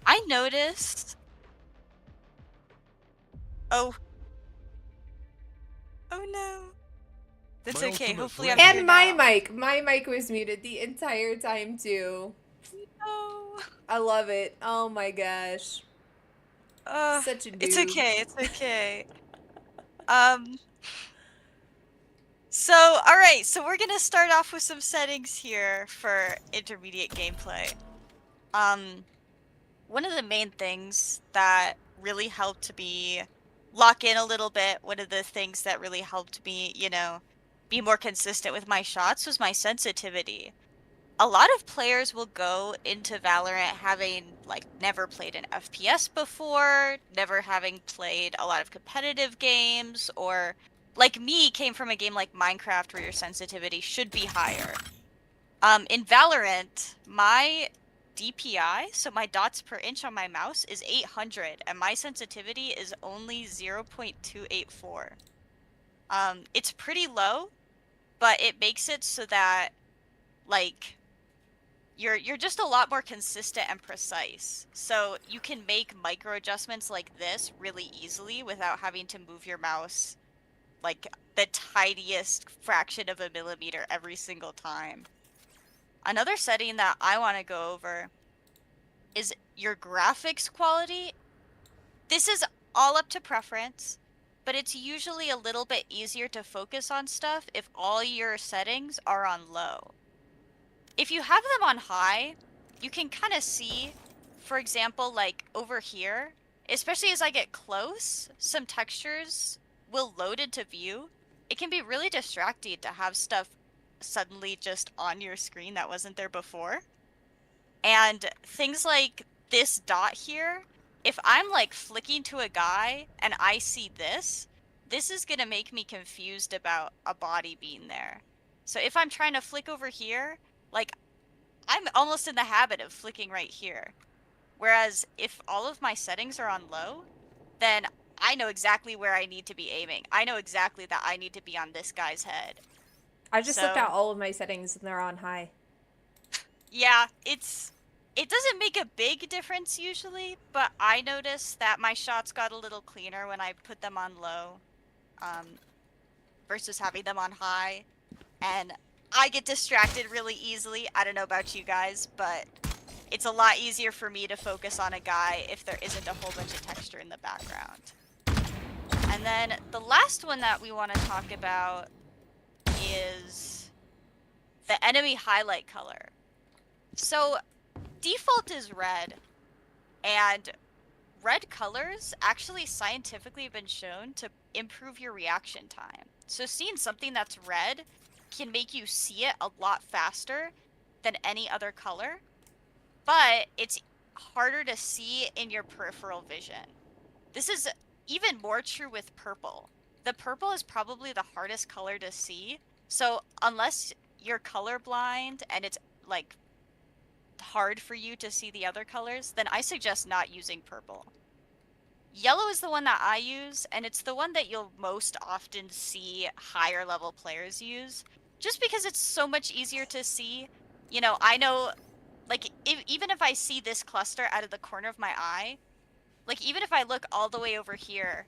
I noticed. Oh, oh no. That's My okay. ultimate Hopefully I'm blade. here And now. my mic was muted the entire time too. No. I love it. Oh my gosh. Such a It's dude. okay. It's okay. Um, so, alright, so we're gonna start off with some settings here for intermediate gameplay. One of the main things that really helped me lock in a little bit, one of the things that really helped me, be more consistent with my shots was my sensitivity. A lot of players will go into Valorant having, like, never played an FPS before, never having played a lot of competitive games, or, like me, came from a game like Minecraft where your sensitivity should be higher. In Valorant, my DPI, so my dots per inch on my mouse, is 800, and my sensitivity is only 0.284. It's pretty low, but it makes it so that, like, you're just a lot more consistent and precise. So you can make micro adjustments like this really easily without having to move your mouse like the tiniest fraction of a millimeter every single time. Another setting that I want to go over is your graphics quality. This is all up to preference, but it's usually a little bit easier to focus on stuff if all your settings are on low. If you have them on high, you can kind of see, for example, like over here, especially as I get close, some textures will load into view. It can be really distracting to have stuff suddenly just on your screen that wasn't there before. And things like this dot here, if I'm like flicking to a guy and I see this is gonna make me confused about a body being there. So if I'm trying to flick over here, like I'm almost in the habit of flicking right here. Whereas if all of my settings are on low, then I know exactly where I need to be aiming. I know exactly that I need to be on this guy's head. I just looked So, at all of my settings and they're on high. yeah, it doesn't make a big difference usually, but I noticed that my shots got a little cleaner when I put them on low, um, versus having them on high. And I get distracted really easily. I don't know about you guys, but it's a lot easier for me to focus on a guy if there isn't a whole bunch of texture in the background. And then the last one that we want to talk about is the enemy highlight color. So default is red, and red colors actually scientifically have been shown to improve your reaction time. So seeing something that's red can make you see it a lot faster than any other color, but it's harder to see in your peripheral vision. This is even more true with purple. The purple is probably the hardest color to see, so unless you're colorblind and it's like hard for you to see the other colors, then I suggest not using purple. Yellow is the one that I use, and it's the one that you'll most often see higher level players use, just because it's so much easier to see. I know, like, even if I see this cluster out of the corner of my eye, like, even if I look all the way over here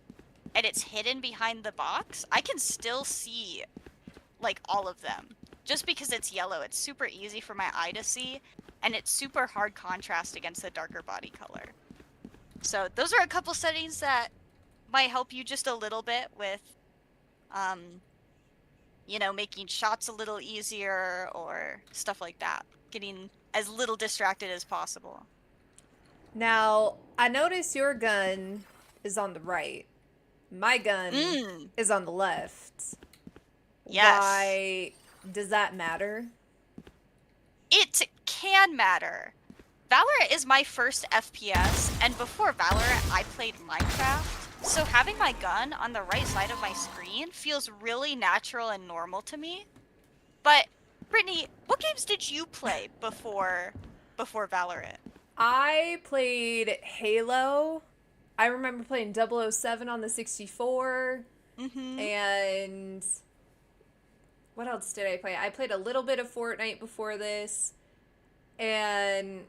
and it's hidden behind the box, I can still see, like, all of them. Just because it's yellow, it's super easy for my eye to see, and it's super hard contrast against the darker body color. So those are a couple settings that might help you just a little bit with, um, making shots a little easier or stuff like that. Getting as little distracted as possible. Now, I notice your gun is on the right. My gun Mm, is on the left. yes. Why does that matter? It can matter. Valorant is my first FPS, and before Valorant, I played Minecraft. So having my gun on the right side of my screen feels really natural and normal to me. But Brittany, what games did you play before Valorant? I played Halo. I remember playing 007 on the 64. Mm-hmm. And what else did I play? I played a little bit of Fortnite before this. And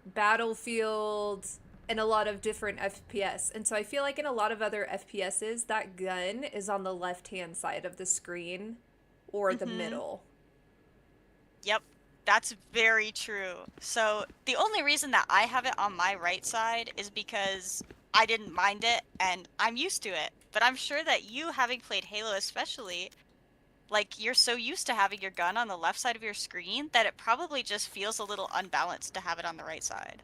Battlefield, and a lot of different FPS. And so I feel like in a lot of other FPSs, that gun is on the left hand side of the screen or the Mm-hmm. middle. Yep, that's very true. So the only reason that I have it on my right side is because I didn't mind it and I'm used to it. But I'm sure that you, having played Halo especially, like you're so used to having your gun on the left side of your screen that it probably just feels a little unbalanced to have it on the right side.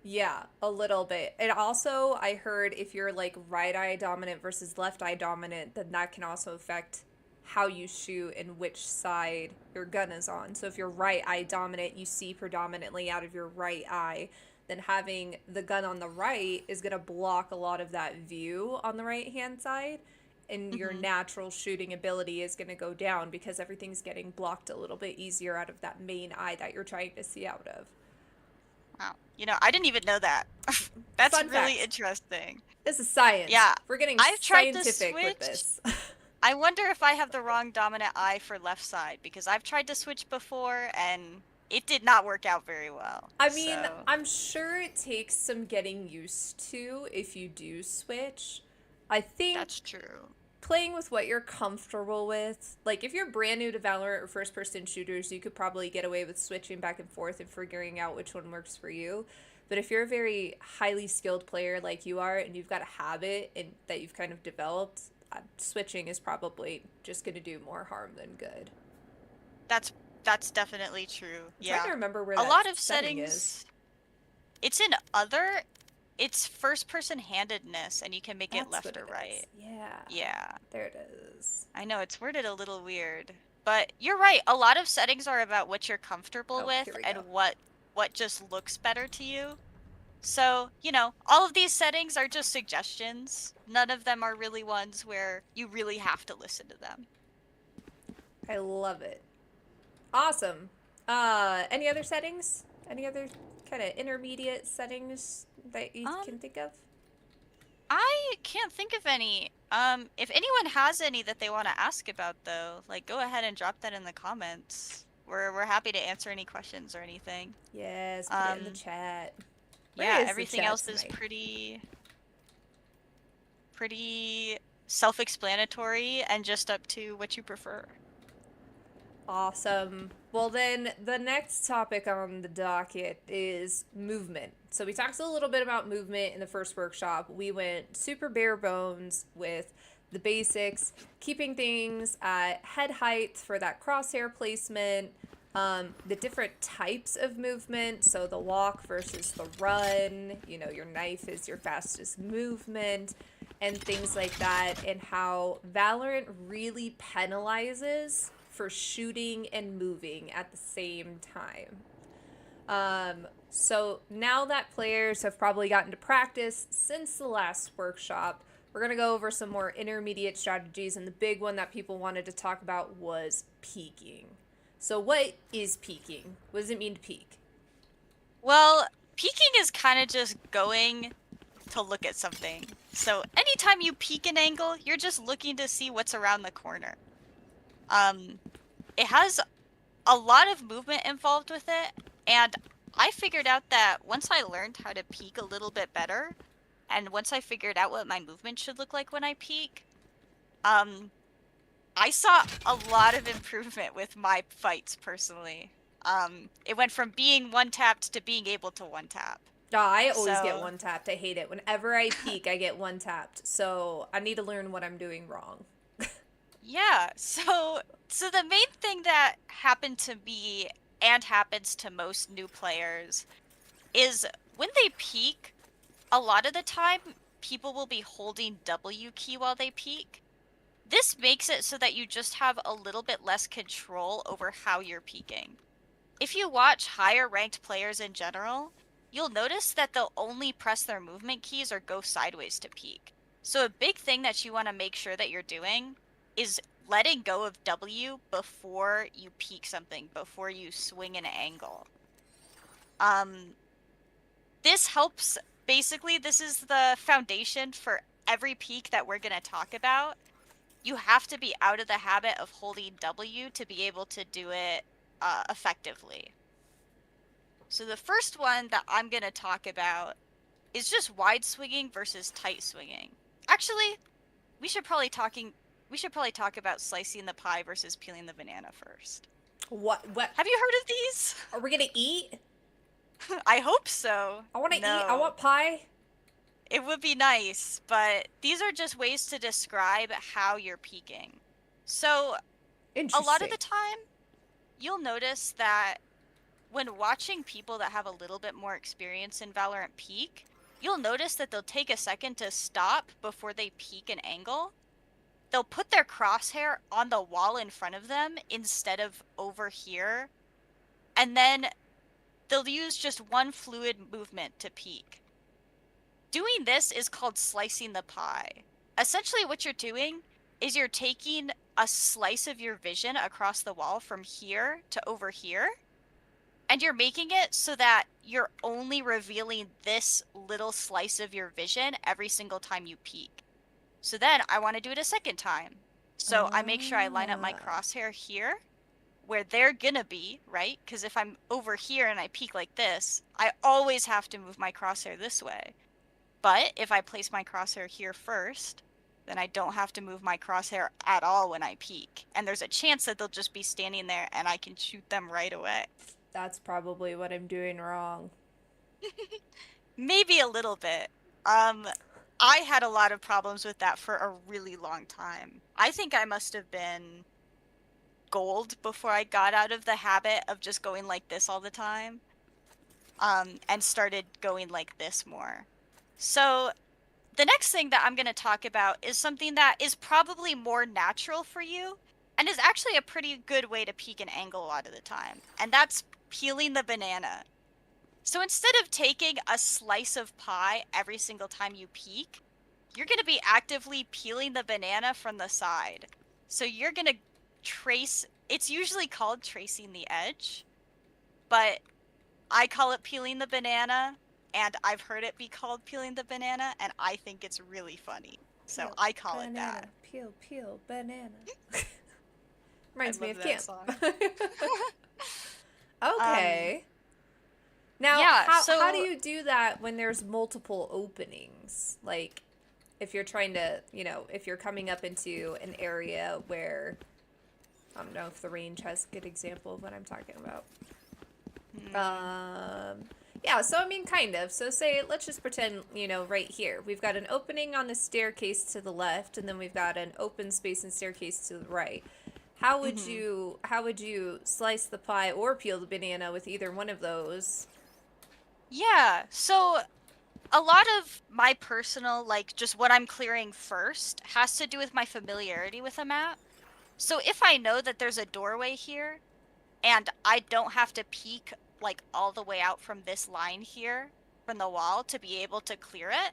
Yeah, a little bit. And also, I heard if you're like right eye dominant versus left eye dominant, then that can also affect how you shoot and which side your gun is on. So if you're right eye dominant, you see predominantly out of your right eye, then having the gun on the right is going to block a lot of that view on the right hand side. And your Mm-hmm. natural shooting ability is going to go down because everything's getting blocked a little bit easier out of that main eye that you're trying to see out of. Wow. I didn't even know that. That's Fun really fact. interesting. This is science. Yeah, We're getting I've tried to scientific with switch. this. I wonder if I have the wrong dominant eye for left side because I've tried to switch before and it did not work out very well. I mean, So, I'm sure it takes some getting used to if you do switch. I think that's true. playing with what you're comfortable with, like if you're brand new to Valorant or first person shooters, you could probably get away with switching back and forth and figuring out which one works for you. But if you're a very highly skilled player like you are and you've got a habit and that you've kind of developed, switching is probably just going to do more harm than good. That's that's definitely true. I'm trying Yeah. to remember where A that lot of setting is. settings, it's in other, it's first person handedness and you can make it That's what left or it is. right. Yeah. Yeah. There it is. I know it's worded a little weird, but you're right. A lot of settings are about what you're comfortable Oh, here with we and go. what just looks better to you. So, all of these settings are just suggestions. None of them are really ones where you really have to listen to them. I love it. Awesome. Any other settings? Any other kind of intermediate settings that you Um, can think of? I can't think of any. If anyone has any that they want to ask about though, like go ahead and drop that in the comments. We're happy to answer any questions or anything. Yes, put it in the Um, chat. Where yeah, is the everything chat else is tonight? pretty self-explanatory and just up to what you prefer. Awesome. Well, then the next topic on the docket is movement. So we talked a little bit about movement in the first workshop. We went super bare bones with the basics, keeping things at head height for that crosshair placement, the different types of movement. So the walk versus the run, your knife is your fastest movement, and things like that, and how Valorant really penalizes for shooting and moving at the same time. So now that players have probably gotten to practice since the last workshop, we're going to go over some more intermediate strategies. And the big one that people wanted to talk about was peeking. So, what is peeking? What does it mean to peek? Well, peeking is kind of just going to look at something. So anytime you peek an angle, you're just looking to see what's around the corner. Um, it has a lot of movement involved with it, and I figured out that once I learned how to peek a little bit better, and once I figured out what my movement should look like when I peek, um, I saw a lot of improvement with my fights personally. It went from being one-tapped to being able to one-tap. Oh, I always get So, one tapped. I hate it. Whenever I peek, I get one tapped. So, I need to learn what I'm doing wrong. yeah, so the main thing that happened to me and happens to most new players is when they peek, a lot of the time people will be holding W key while they peek. This makes it so that you just have a little bit less control over how you're peeking. If you watch higher ranked players in general, you'll notice that they'll only press their movement keys or go sideways to peek. So a big thing that you want to make sure that you're doing is letting go of W before you peek something, before you swing an angle. Um, this helps, basically, this is the foundation for every peek that we're going to talk about. You have to be out of the habit of holding W to be able to do it effectively. So the first one that I'm going to talk about is just wide swinging versus tight swinging. Actually, we should probably talk about slicing the pie versus peeling the banana first. What? Have you heard of these? Are we gonna eat? I hope so. I want to eat. I No. want pie. It would be nice, but these are just ways to describe how you're peaking. So, a lot of Interesting. the time, you'll notice that when watching people that have a little bit more experience in Valorant peak, you'll notice that they'll take a second to stop before they peek an angle. They'll put their crosshair on the wall in front of them instead of over here, and then they'll use just one fluid movement to peek. Doing this is called slicing the pie. Essentially, what you're doing is you're taking a slice of your vision across the wall from here to over here, and you're making it so that you're only revealing this little slice of your vision every single time you peek. So then I want to do it a second time. So I make sure I line up my Ah. crosshair here where they're gonna be, right? Because if I'm over here and I peek like this, I always have to move my crosshair this way. But if I place my crosshair here first, then I don't have to move my crosshair at all when I peek. And there's a chance that they'll just be standing there and I can shoot them right away. That's probably what I'm doing wrong. Maybe a little bit. I had a lot of problems with that for a really long time. I think I must have been gold before I got out of the habit of just going like this all the time. And started going like this more. So the next thing that I'm going to talk about is something that is probably more natural for you and is actually a pretty good way to peek an angle a lot of the time. And that's peeling the banana. So instead of taking a slice of pie every single time you peek, you're going to be actively peeling the banana from the side. So you're going to trace, it's usually called tracing the edge, but I call it peeling the banana, and I've heard it be called peeling the banana, and I think it's really funny. So Peel, I call it banana. that. Peel, peel, banana. I Reminds me love of that camp. song. Okay. Now, Yeah, how do so you do that when there's multiple openings? Like, if you're trying to, if you're coming up into an area where, I don't know if the range has a good example of what I'm talking about. Yeah, so I mean, kind of. So say, let's just pretend, right here. We've got an opening on the staircase to the left, and then we've got an open space and staircase to the right. How would you slice the pie or peel the banana with either one of those? yeah, so a lot of my personal, like, just what I'm clearing first has to do with my familiarity with a map. So if I know that there's a doorway here, and I don't have to peek, like, all the way out from this line here, from the wall, to be able to clear it,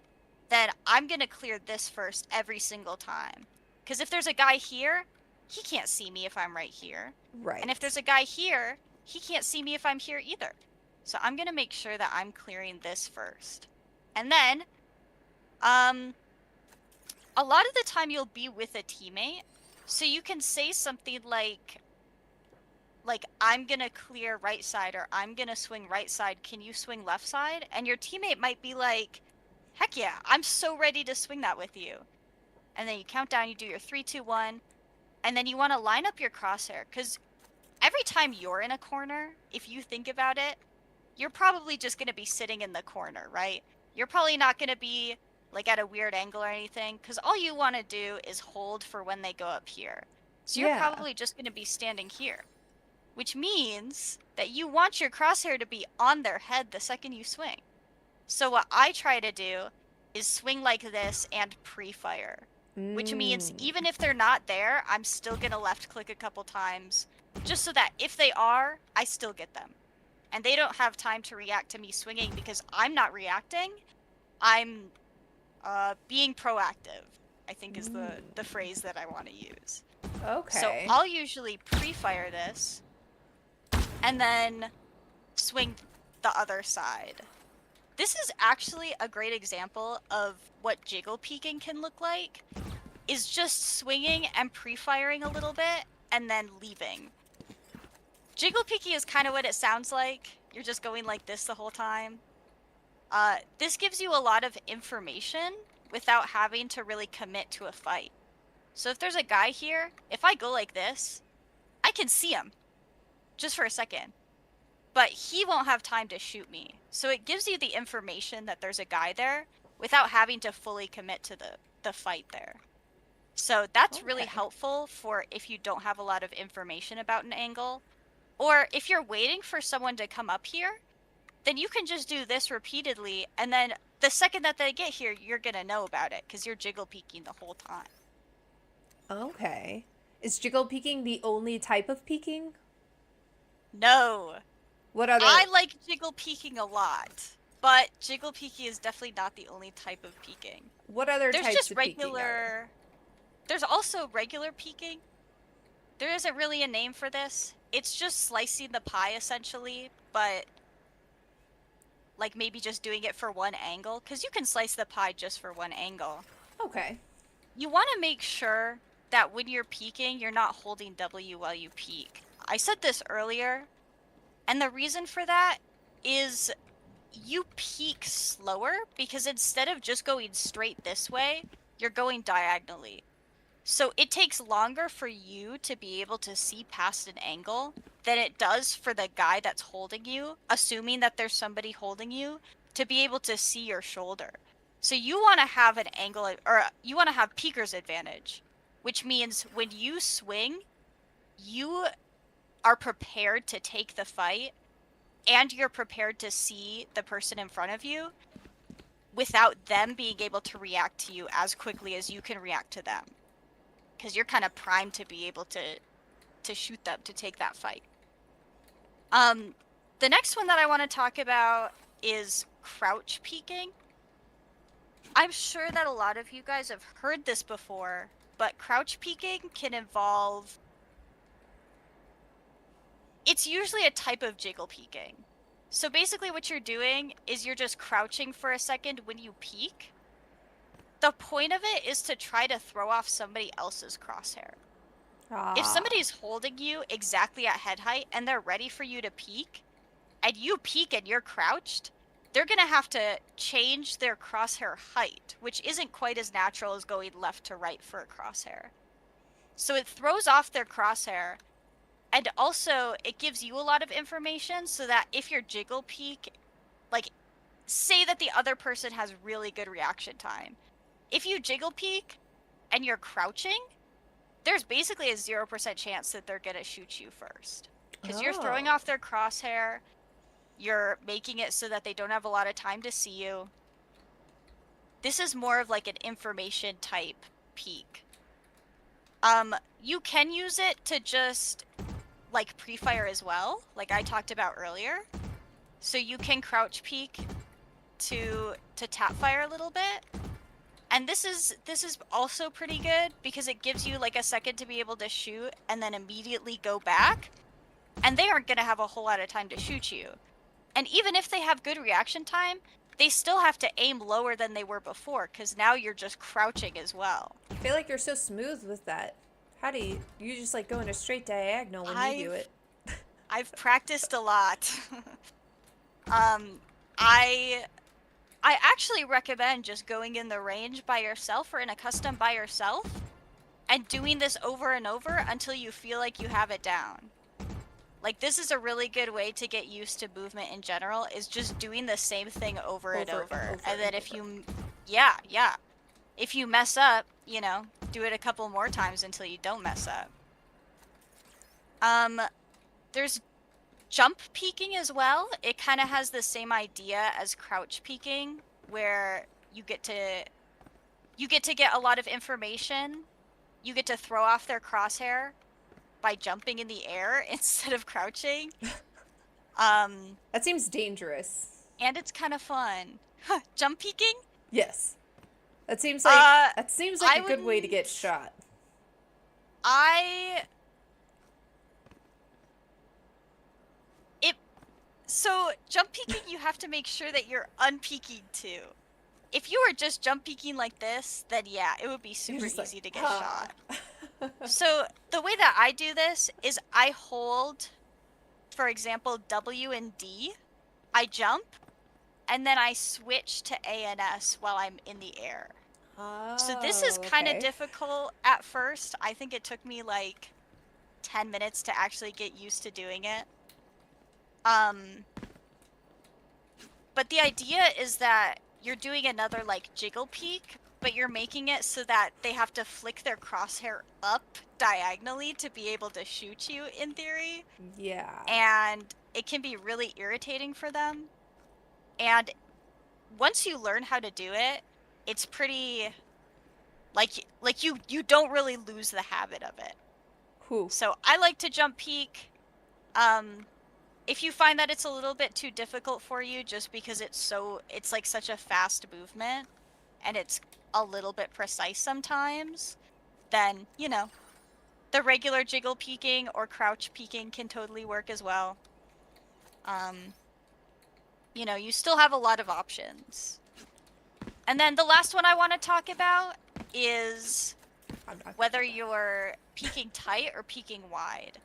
then I'm gonna clear this first every single time. Because if there's a guy here, he can't see me if I'm right here. And if Right. there's a guy here, he can't see me if I'm here either. So I'm gonna make sure that I'm clearing this first. And then, a lot of the time you'll be with a teammate, so you can say something like I'm gonna clear right side or I'm gonna swing right side, can you swing left side? And your teammate might be like, heck yeah, I'm so ready to swing that with you. And then you count down, you do your 3, 2, 1, and then you want to line up your crosshair, because every time you're in a corner, if you think about it, you're probably just gonna be sitting in the corner, right? You're probably not gonna be like at a weird angle or anything, because all you want to do is hold for when they go up here. So you're Yeah. probably just gonna be standing here, which means that you want your crosshair to be on their head the second you swing. So what I try to do is swing like this and pre-fire, which means Mm. even if they're not there, I'm still gonna left click a couple times, just so that if they are, I still get them. And they don't have time to react to me swinging because I'm not reacting. I'm being proactive, I think is the phrase that I want to use. So Okay. I'll usually pre-fire this and then swing the other side. This is actually a great example of what jiggle peeking can look like, is just swinging and pre-firing a little bit and then leaving. Jiggle peeking is kind of what it sounds like. you're just going like this the whole time. This gives you a lot of information without having to really commit to a fight. So if there's a guy here, if I go like this, I can see him just for a second, but he won't have time to shoot me. So it gives you the information that there's a guy there without having to fully commit to the fight there. So that's really Okay. helpful for if you don't have a lot of information about an angle, or if you're waiting for someone to come up here, then you can just do this repeatedly, and then the second that they get here, you're gonna know about it because you're jiggle peeking the whole time. Okay. Is jiggle peeking the only type of peeking? No, What I other? like jiggle peeking a lot, but jiggle peeking is definitely not the only type of peeking. What other There's types just of peeking are there? regular, there's also regular peeking. There isn't really a name for this. It's just slicing the pie essentially, but like maybe just doing it for one angle, because you can slice the pie just for one angle. Okay. You want to make sure that when you're peeking, you're not holding W while you peek. I said this earlier, and the reason for that is you peek slower because instead of just going straight this way, you're going diagonally. So it takes longer for you to be able to see past an angle than it does for the guy that's holding you, assuming that there's somebody holding you, to be able to see your shoulder. So you want to have an angle, or you want to have peeker's advantage, which means when you swing, you are prepared to take the fight and you're prepared to see the person in front of you without them being able to react to you as quickly as you can react to them. Because you're kind of primed to be able to shoot them to take that fight. The next one that I want to talk about is crouch peeking. I'm sure that a lot of you guys have heard this before, but crouch peeking can involve... It's usually a type of jiggle peeking. So basically what you're doing is you're just crouching for a second when you peek. The point of it is to try to throw off somebody else's crosshair. If Ah. somebody's holding you exactly at head height and they're ready for you to peek, and you peek and you're crouched, they're gonna have to change their crosshair height, which isn't quite as natural as going left to right for a crosshair. So it throws off their crosshair, and also it gives you a lot of information so that if your jiggle peek, like, say that the other person has really good reaction time. If you jiggle peek and you're crouching, there's basically a 0% chance that they're gonna shoot you first. Because you're throwing Oh. off their crosshair, you're making it so that they don't have a lot of time to see you. This is more of like an information type peek. You can use it to just like pre-fire as well, like I talked about earlier. So you can crouch peek to tap fire a little bit. And this is also pretty good because it gives you like a second to be able to shoot and then immediately go back. And they aren't going to have a whole lot of time to shoot you. And even if they have good reaction time, they still have to aim lower than they were before because now you're just crouching as well. I feel like you're so smooth with that. How do you just like go in a straight diagonal when you do I've it? I've practiced a lot. um I I actually recommend just going in the range by yourself or in a custom by yourself and doing this over and over until you feel like you have it down. Like, this is a really good way to get used to movement in general, is just doing the same thing over and Over and over. over And and then if over. you, yeah, yeah. If you mess up, you know, do it a couple more times until you don't mess up. Um, there's jump peeking as well. It kind of has the same idea as crouch peeking, where you get to get a lot of information. You get to throw off their crosshair by jumping in the air instead of crouching. Um, That seems dangerous. and it's kind of fun. Jump peeking? Yes. That seems like Uh, that seems like I a good way to wouldn't. get shot. I. It. So, jump peeking, you have to make sure that you're unpeeking too. If you were just jump peeking like this, then yeah, it would be You're super just like, easy to get ah. shot. So, the way that I do this is I hold, for example, W and D, I jump, and then I switch to ANS while I'm in the air. So this is Oh, kind of okay. difficult at first. I think it took me like 10 minutes to actually get used to doing it. Um, but the idea is that you're doing another like jiggle peek, but you're making it so that they have to flick their crosshair up diagonally to be able to shoot you in theory. Yeah. And it can be really irritating for them. And once you learn how to do it, it's pretty like you don't really lose the habit of it. Whew. So I like to jump peek. Um, if you find that it's a little bit too difficult for you just because it's like such a fast movement and it's a little bit precise sometimes, then, the regular jiggle peeking or crouch peeking can totally work as well. Um, you still have a lot of options. And then the last one I want to talk about is I'm not good whether at that. you're peeking tight or peeking wide.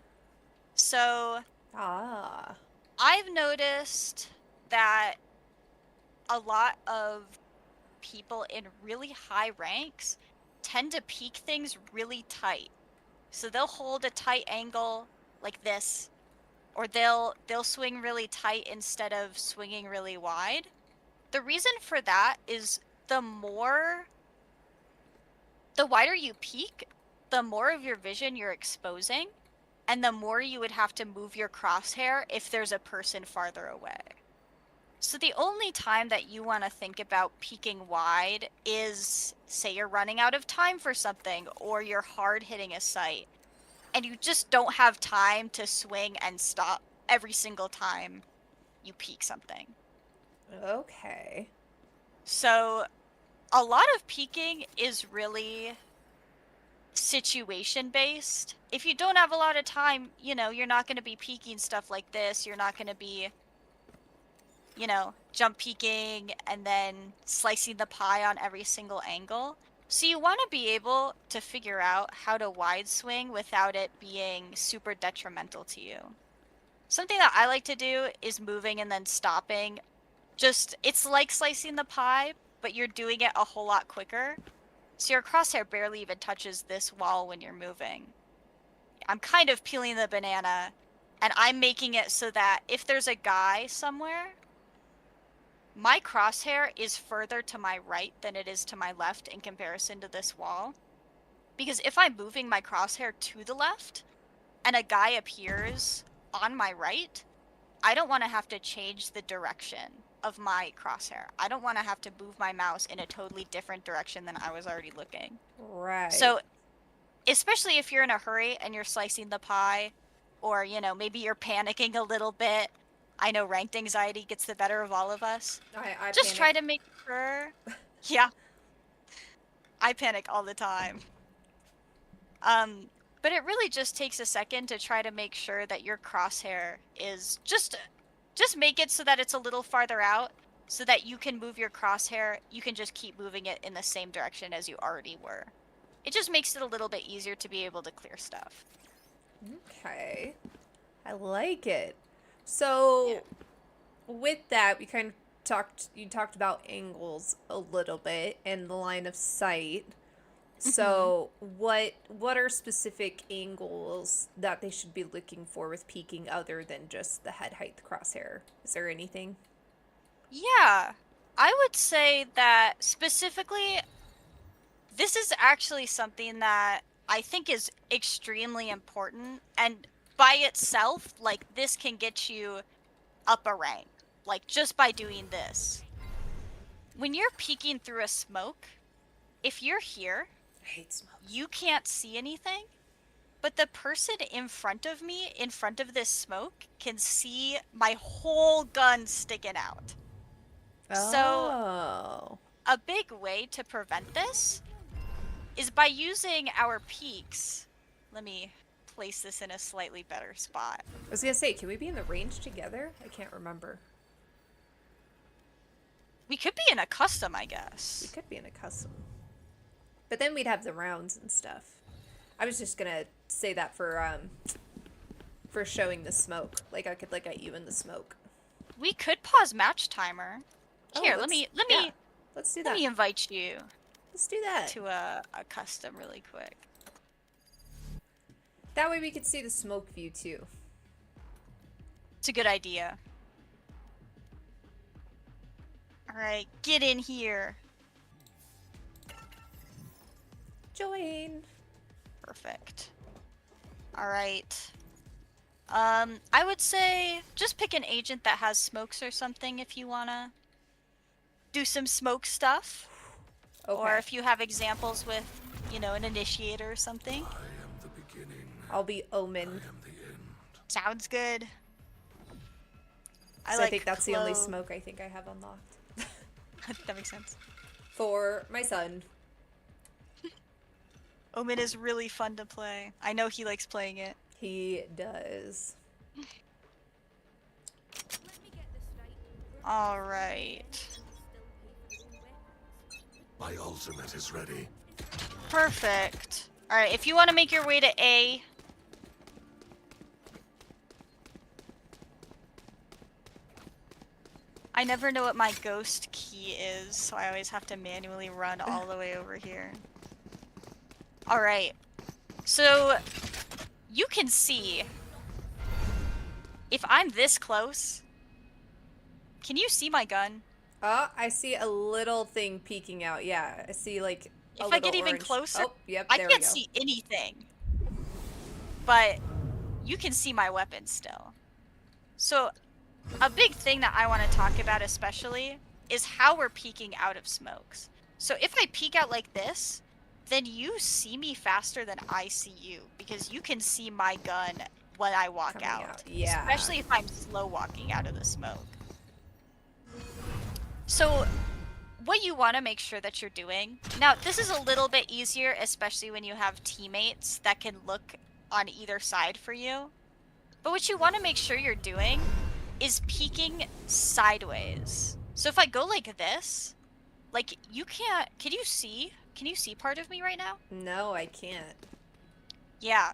So Ah. I've noticed that a lot of people in really high ranks tend to peek things really tight. So they'll hold a tight angle like this, or they'll swing really tight instead of swinging really wide. The reason for that is the wider you peek, the more of your vision you're exposing, and the more you would have to move your crosshair if there's a person farther away. So the only time that you want to think about peeking wide is, say you're running out of time for something, or you're hard hitting a sight, and you just don't have time to swing and stop every single time you peek something. Okay. So a lot of peeking is really situation based. If you don't have a lot of time, you're not going to be peeking stuff like this. You're not going to be, jump peeking and then slicing the pie on every single angle. So you want to be able to figure out how to wide swing without it being super detrimental to you. Something that I like to do is moving and then stopping. It's like slicing the pie, but you're doing it a whole lot quicker. So your crosshair barely even touches this wall when you're moving. I'm kind of peeling the banana, and I'm making it so that if there's a guy somewhere, my crosshair is further to my right than it is to my left in comparison to this wall. Because if I'm moving my crosshair to the left and a guy appears on my right, I don't want to have to change the direction of my crosshair. I don't want to have to move my mouse in a totally different direction than I was already looking. Right. So, especially if you're in a hurry and you're slicing the pie, or, maybe you're panicking a little bit. I know ranked anxiety gets the better of all of us. I Just try panic. to make sure. Yeah, I panic all the time. Um, but it really just takes a second to try to make sure that your crosshair is just make it so that it's a little farther out so that you can move your crosshair, you can just keep moving it in the same direction as you already were. It just makes it a little bit easier to be able to clear stuff. Okay. I like it. Yeah. So, with that, you talked about angles a little bit and the line of sight. Mhm. So, what are specific angles that they should be looking for with peeking other than just the head height crosshair? Is there anything? Yeah. I would say that specifically this is actually something that I think is extremely important, and by itself, like, this can get you up a rank, like, just by doing this. When you're peeking through a smoke, if you're here, I hate smokes. you can't see anything, but the person in front of me, in front of this smoke, can see my whole gun sticking out. So, Oh. a big way to prevent this is by using our peaks. Let me place this in a slightly better spot. I was gonna say, can we be in the range together? I can't remember. We could be in a custom, I We guess. could be in a custom. But then we'd have the rounds and stuff. I was just gonna say that for showing the smoke. Like I could look at you in the smoke. We could pause match timer. Oh, Here, let me yeah, let's do that. invite you Let's do that. to a custom really quick. That way we could see the smoke view too. It's a good idea. All right, get in here. Join. Perfect. All right. I would say just pick an agent that has smokes or something if you wanna do some smoke stuff. Okay. Or if you have examples with, you know, an initiator or something. I am the beginning. I'll be Omen. I am the end. Sounds good. I think that's the only smoke I think I have unlocked. That makes sense. For my son. Omen is really fun to play. I know he likes playing it. He does. All right. My ultimate is ready. Perfect. All right, if you want to make your way to A. I never know what my ghost key is, so I always have to manually run all the way over here. All right. So you can see if I'm this close. Can you see my gun? Oh, I see a little thing peeking out. Yeah, I see like a If I little get even orange. closer, Oh, yep, I there we can't go. see anything. But you can see my weapon still. So a big thing that I want to talk about especially is how we're peeking out of smokes. So if I peek out like this, then you see me faster than I see you because you can see my gun when I walk Coming out. Yeah. Especially if I'm slow walking out of the smoke. So what you want to make sure that you're doing, now this is a little bit easier, especially when you have teammates that can look on either side for you. But what you want to make sure you're doing is peeking sideways. So if I go like this, like you can't, can you see part of me right now? No, I can't. Yeah.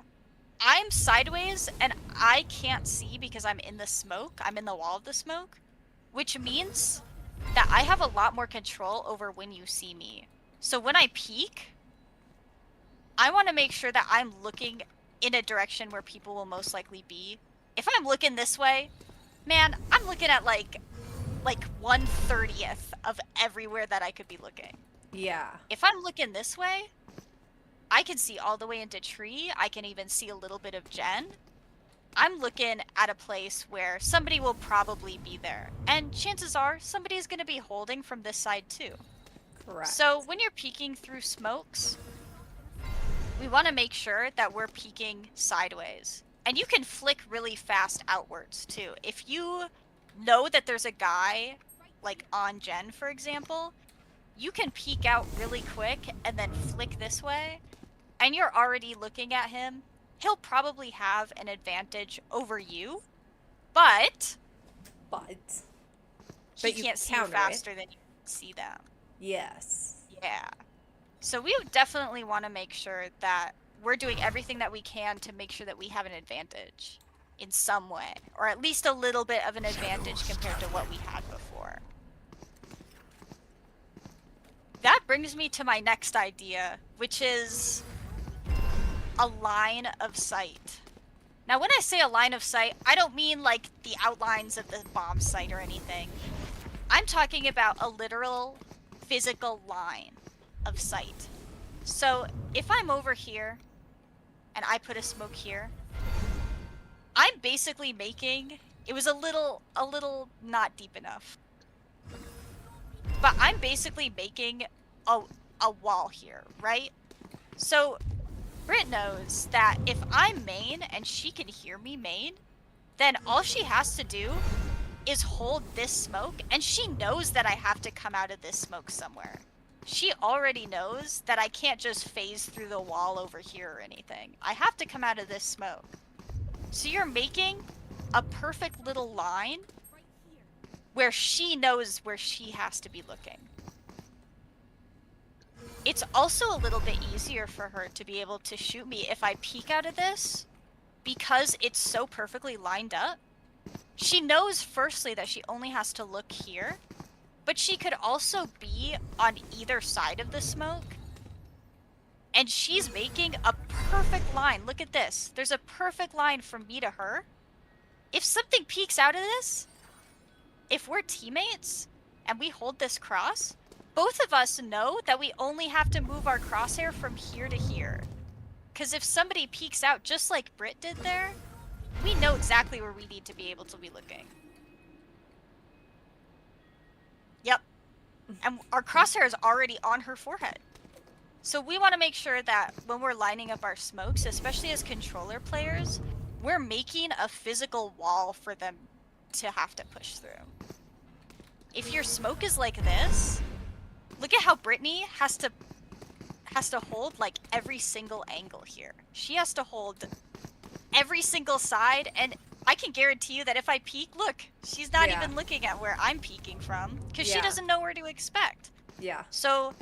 I'm sideways and I can't see because I'm in the smoke. I'm in the wall of the smoke, which means that I have a lot more control over when you see me. So when I peek, I want to make sure that I'm looking in a direction where people will most likely be. If I'm looking this way, man, I'm looking at like 1/30th of everywhere that I could be looking. Yeah. If I'm looking this way, I can see all the way into tree. I can even see a little bit of Jen. I'm looking at a place where somebody will probably be there. And chances are somebody's going to be holding from this side too. Correct. So when you're peeking through smokes, we want to make sure that we're peeking sideways. And you can flick really fast outwards too. If you know that there's a guy, like on Jen, for example, you can peek out really quick and then flick this way, and you're already looking at him. He'll probably have an advantage over you, but he you can't see you counter faster than you can see them. Yes. Yeah. So we definitely want to make sure that we're doing everything that we can to make sure that we have an advantage in some way, or at least a little bit of an advantage compared to what we had before. That brings me to my next idea, which is a line of sight. Now, when I say a line of sight, I don't mean like the outlines of the bomb site or anything. I'm talking about a literal physical line of sight. So if I'm over here and I put a smoke here, I'm basically making, it was a little not deep enough, but I'm basically making a wall here, right? So Britt knows that if I'm main and she can hear me main, then all she has to do is hold this smoke, and she knows that I have to come out of this smoke somewhere. She already knows that I can't just phase through the wall over here or anything. I have to come out of this smoke. So you're making a perfect little line where she knows where she has to be looking. It's also a little bit easier for her to be able to shoot me if I peek out of this, because it's so perfectly lined up. she knows firstly that she only has to look here, but she could also be on either side of the smoke. And she's making a perfect line. Look at this. There's a perfect line from me to her. If something peeks out of this, if we're teammates and we hold this cross, both of us know that we only have to move our crosshair from here to here. Because if somebody peeks out just like Britt did there, we know exactly where we need to be able to be looking. Yep. And our crosshair is already on her forehead. So we want to make sure that when we're lining up our smokes, especially as controller players, we're making a physical wall for them to have to push through. If your smoke is like this, look at how Brittany has to hold like every single angle here. She has to hold every single side, and I can guarantee you that if I peek, look, she's not even looking at where I'm peeking from, because she doesn't know where to expect. Yeah. So,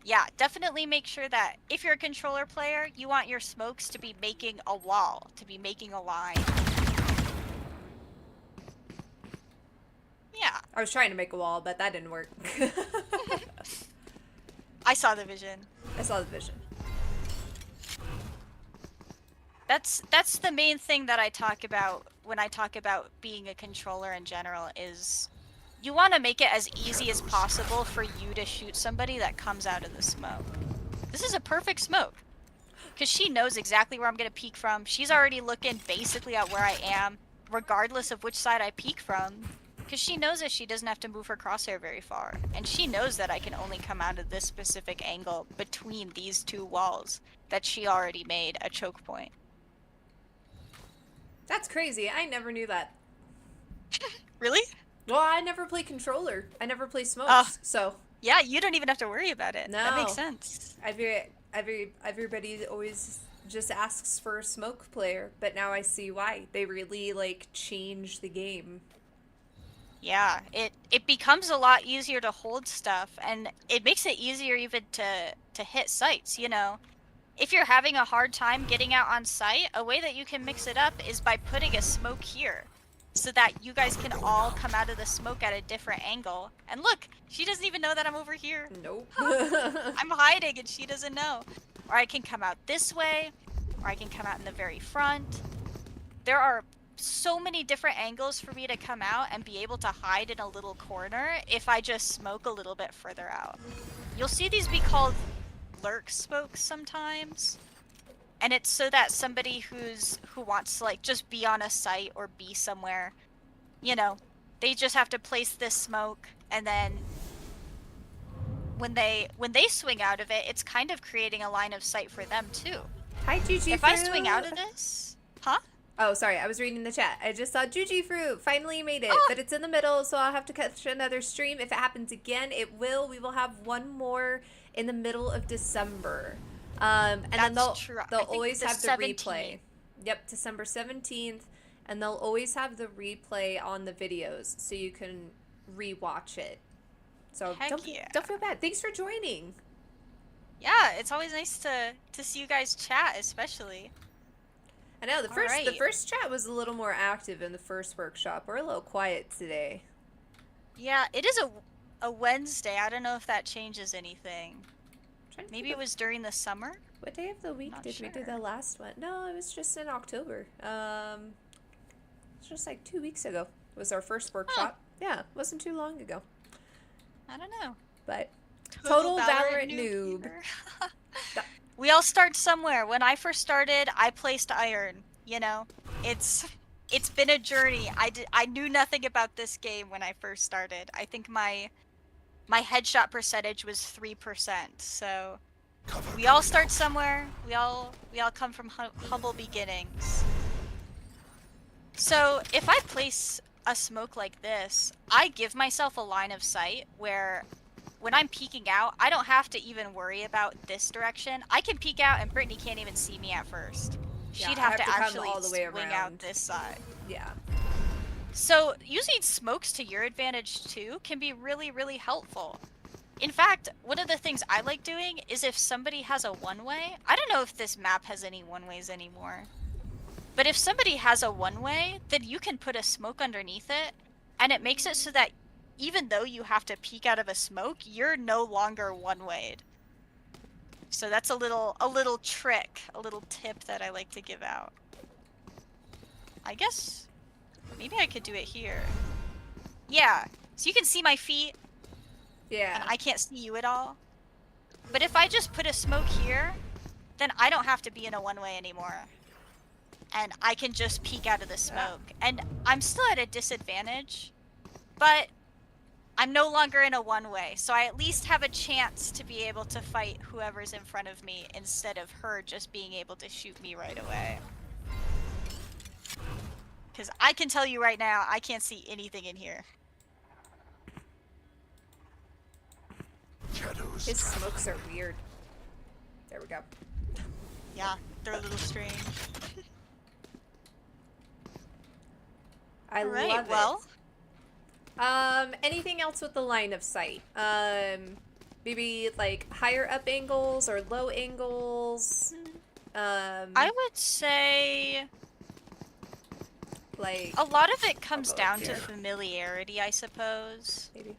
yeah, definitely make sure that if you're a controller player, you want your smokes to be making a wall, to be making a line. Yeah. I was trying to make a wall, but that didn't work. I saw the vision. I saw the vision. That's the main thing that I talk about when I talk about being a controller in general, is you want to make it as easy as possible for you to shoot somebody that comes out of the smoke. This is a perfect smoke, because she knows exactly where I'm going to peek from. She's already looking basically at where I am, regardless of which side I peek from, because she knows that she doesn't have to move her crosshair very far. And she knows that I can only come out of this specific angle between these two walls that she already made a choke point. That's crazy. I never knew that. Really? Well, I never play controller. I never play smokes, so. Yeah, you don't even have to worry about it. No. That makes sense. Everybody always just asks for a smoke player, but now I see why. They really, like, change the game. Yeah, it becomes a lot easier to hold stuff, and it makes it easier even to hit sites, you know? If you're having a hard time getting out on site, a way that you can mix it up is by putting a smoke here, so that you guys can all come out of the smoke at a different angle. And look, she doesn't even know that I'm over here. Nope. I'm hiding and she doesn't know. Or I can come out this way, or I can come out in the very front. There are so many different angles for me to come out and be able to hide in a little corner if I just smoke a little bit further out. You'll see these be called lurk smokes sometimes, and it's so that somebody who wants to like just be on a site or be somewhere, you know, they just have to place this smoke, and then when they swing out of it, it's kind of creating a line of sight for them too. Hi, Juji If Fruit. I swing out of this, huh? Oh, sorry, I was reading the chat. I just saw Juji Fruit finally made it, but it's in the middle, so I'll have to catch another stream. If it happens again, it will. We will have one more in the middle of December. And then they'll always have the 17th. replay. Yep, December 17th. And they'll always have the replay on the videos, so you can rewatch it. So don't feel bad. Thanks for joining. Yeah, it's always nice to see you guys chat, especially. I know the first chat was a little more active in the first workshop. We're a little quiet today. Yeah, it is a Wednesday. I don't know if that changes anything. Maybe it was during the summer? What day of the week did we do the last one? No, it was just in October. It's just like 2 weeks ago was our first workshop. Yeah, it wasn't too long ago. I don't know. But total Valorant noob. We all start somewhere. When I first started, I placed iron, you know? It's been a journey. I knew nothing about this game when I first started. I think my headshot percentage was 3%. So we all start somewhere. We all come from humble beginnings. So if I place a smoke like this, I give myself a line of sight where when I'm peeking out, I don't have to even worry about this direction. I can peek out and Brittany can't even see me at first. Yeah, She'd have to come actually all the way swing around. out this side. Yeah. So using smokes to your advantage too can be really, really helpful. In fact, one of the things I like doing is if somebody has a one-way, I don't know if this map has any one-ways anymore, But if somebody has a one-way, then you can put a smoke underneath it, and it makes it so that even though you have to peek out of a smoke, you're no longer one-wayed. So that's a little trick, a little tip that I like to give out. I guess maybe I could do it here. Yeah, so you can see my feet, Yeah. and I can't see you at all. But if I just put a smoke here, then I don't have to be in a one-way anymore. And I can just peek out of the smoke. And I'm still at a disadvantage, but I'm no longer in a one-way, so I at least have a chance to be able to fight whoever's in front of me instead of her just being able to shoot me right away. Because I can tell you right now, I can't see anything in here. Shadows His travel. smokes are weird. There we go. Yeah, they're a little strange. I Alright, love well, it. Anything else with the line of sight? Maybe like higher up angles or low angles. I would say Like a lot of it comes go down up to here. familiarity, I suppose. maybe.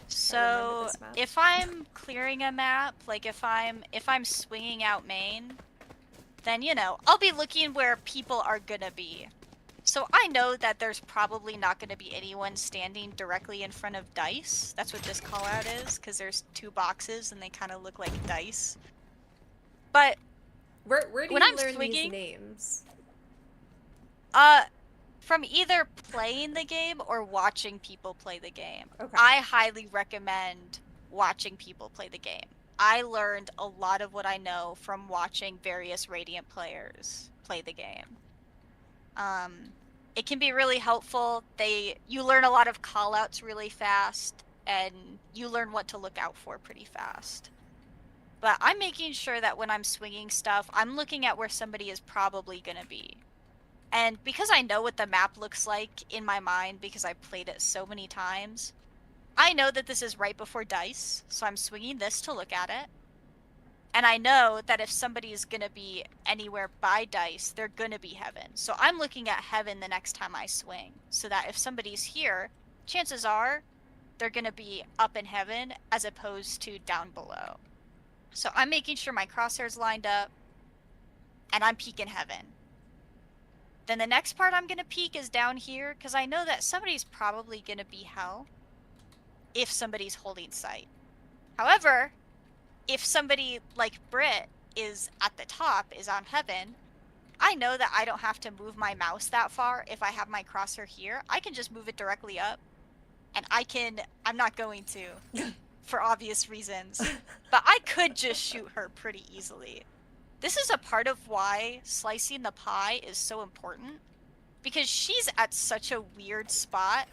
So this map. if I'm clearing a map, like if I'm swinging out main, then you know I'll be looking where people are gonna be. So I know that there's probably not gonna be anyone standing directly in front of dice. That's what this call out is, because there's two boxes and they kind of look like dice. But Where do when you I'm learn swinging- these names? from either playing the game or watching people play the game. Okay. I highly recommend watching people play the game. I learned a lot of what I know from watching various Radiant players play the game. It can be really helpful. You learn a lot of callouts really fast, and you learn what to look out for pretty fast. But I'm making sure that when I'm swinging stuff, I'm looking at where somebody is probably gonna be. And because I know what the map looks like in my mind because I played it so many times, I know that this is right before dice, so I'm swinging this to look at it. And I know that if somebody is going to be anywhere by dice, they're going to be heaven. So I'm looking at heaven the next time I swing, so that if somebody's here, chances are they're going to be up in heaven as opposed to down below. So I'm making sure my crosshair's lined up, and I'm peeking heaven. Then the next part I'm going to peek is down here, because I know that somebody's probably going to be hell if somebody's holding sight. However, if somebody like Brit is at the top, is on heaven, I know that I don't have to move my mouse that far if I have my crosshair here. I can just move it directly up, and I'm not going to, for obvious reasons, but I could just shoot her pretty easily. This is a part of why slicing the pie is so important, because she's at such a weird spot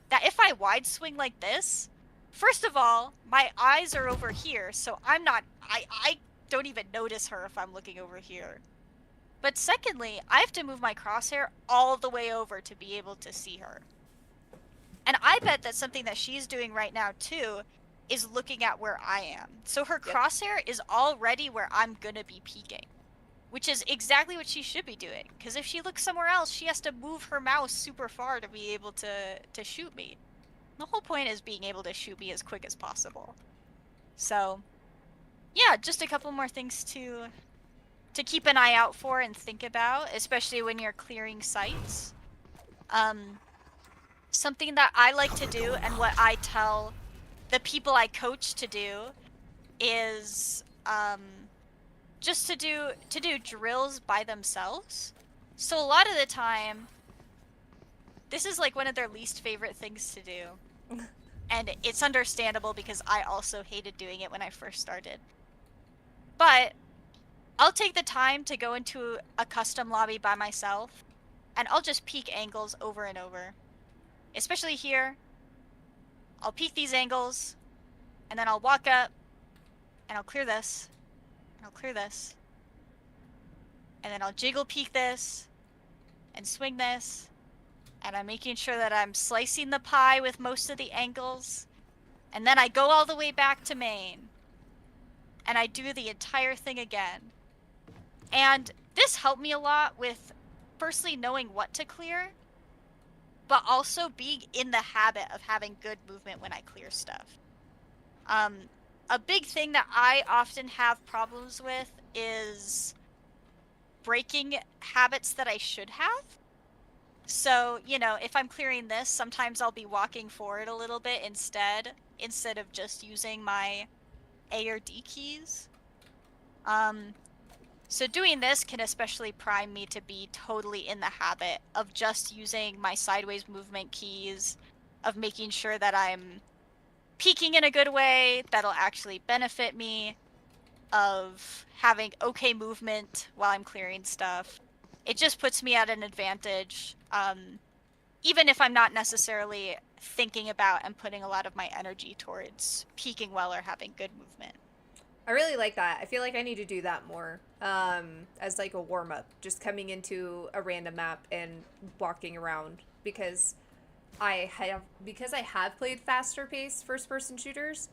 that if I wide swing like this, first of all, my eyes are over here, so I don't even notice her if I'm looking over here. But secondly, I have to move my crosshair all the way over to be able to see her. And I bet that something that she's doing right now too is looking at where I am. So her crosshair is already where I'm gonna be peeking, which is exactly what she should be doing. Because if she looks somewhere else, she has to move her mouse super far to be able to shoot me. The whole point is being able to shoot me as quick as possible. So, yeah, just a couple more things to keep an eye out for and think about, especially when you're clearing sites. Something that I like to do and what I tell the people I coach to do is just to do drills by themselves. So a lot of the time, this is like one of their least favorite things to do. And it's understandable because I also hated doing it when I first started. But I'll take the time to go into a custom lobby by myself, and I'll just peek angles over and over. Especially here, I'll peek these angles, and then I'll walk up, and I'll clear this, and I'll clear this, and then I'll jiggle peek this, and swing this, and I'm making sure that I'm slicing the pie with most of the angles, and then I go all the way back to main, and I do the entire thing again. And this helped me a lot with firstly knowing what to clear, but also being in the habit of having good movement when I clear stuff. A big thing that I often have problems with is breaking habits that I should have. So, you know, if I'm clearing this, sometimes I'll be walking forward a little bit instead of just using my A or D keys. So doing this can especially prime me to be totally in the habit of just using my sideways movement keys, of making sure that I'm peeking in a good way that'll actually benefit me, of having okay movement while I'm clearing stuff. It just puts me at an advantage, even if I'm not necessarily thinking about and putting a lot of my energy towards peeking well or having good movement. I really like that. I feel like I need to do that more as like a warm up, just coming into a random map and walking around because I have played faster paced first person shooters.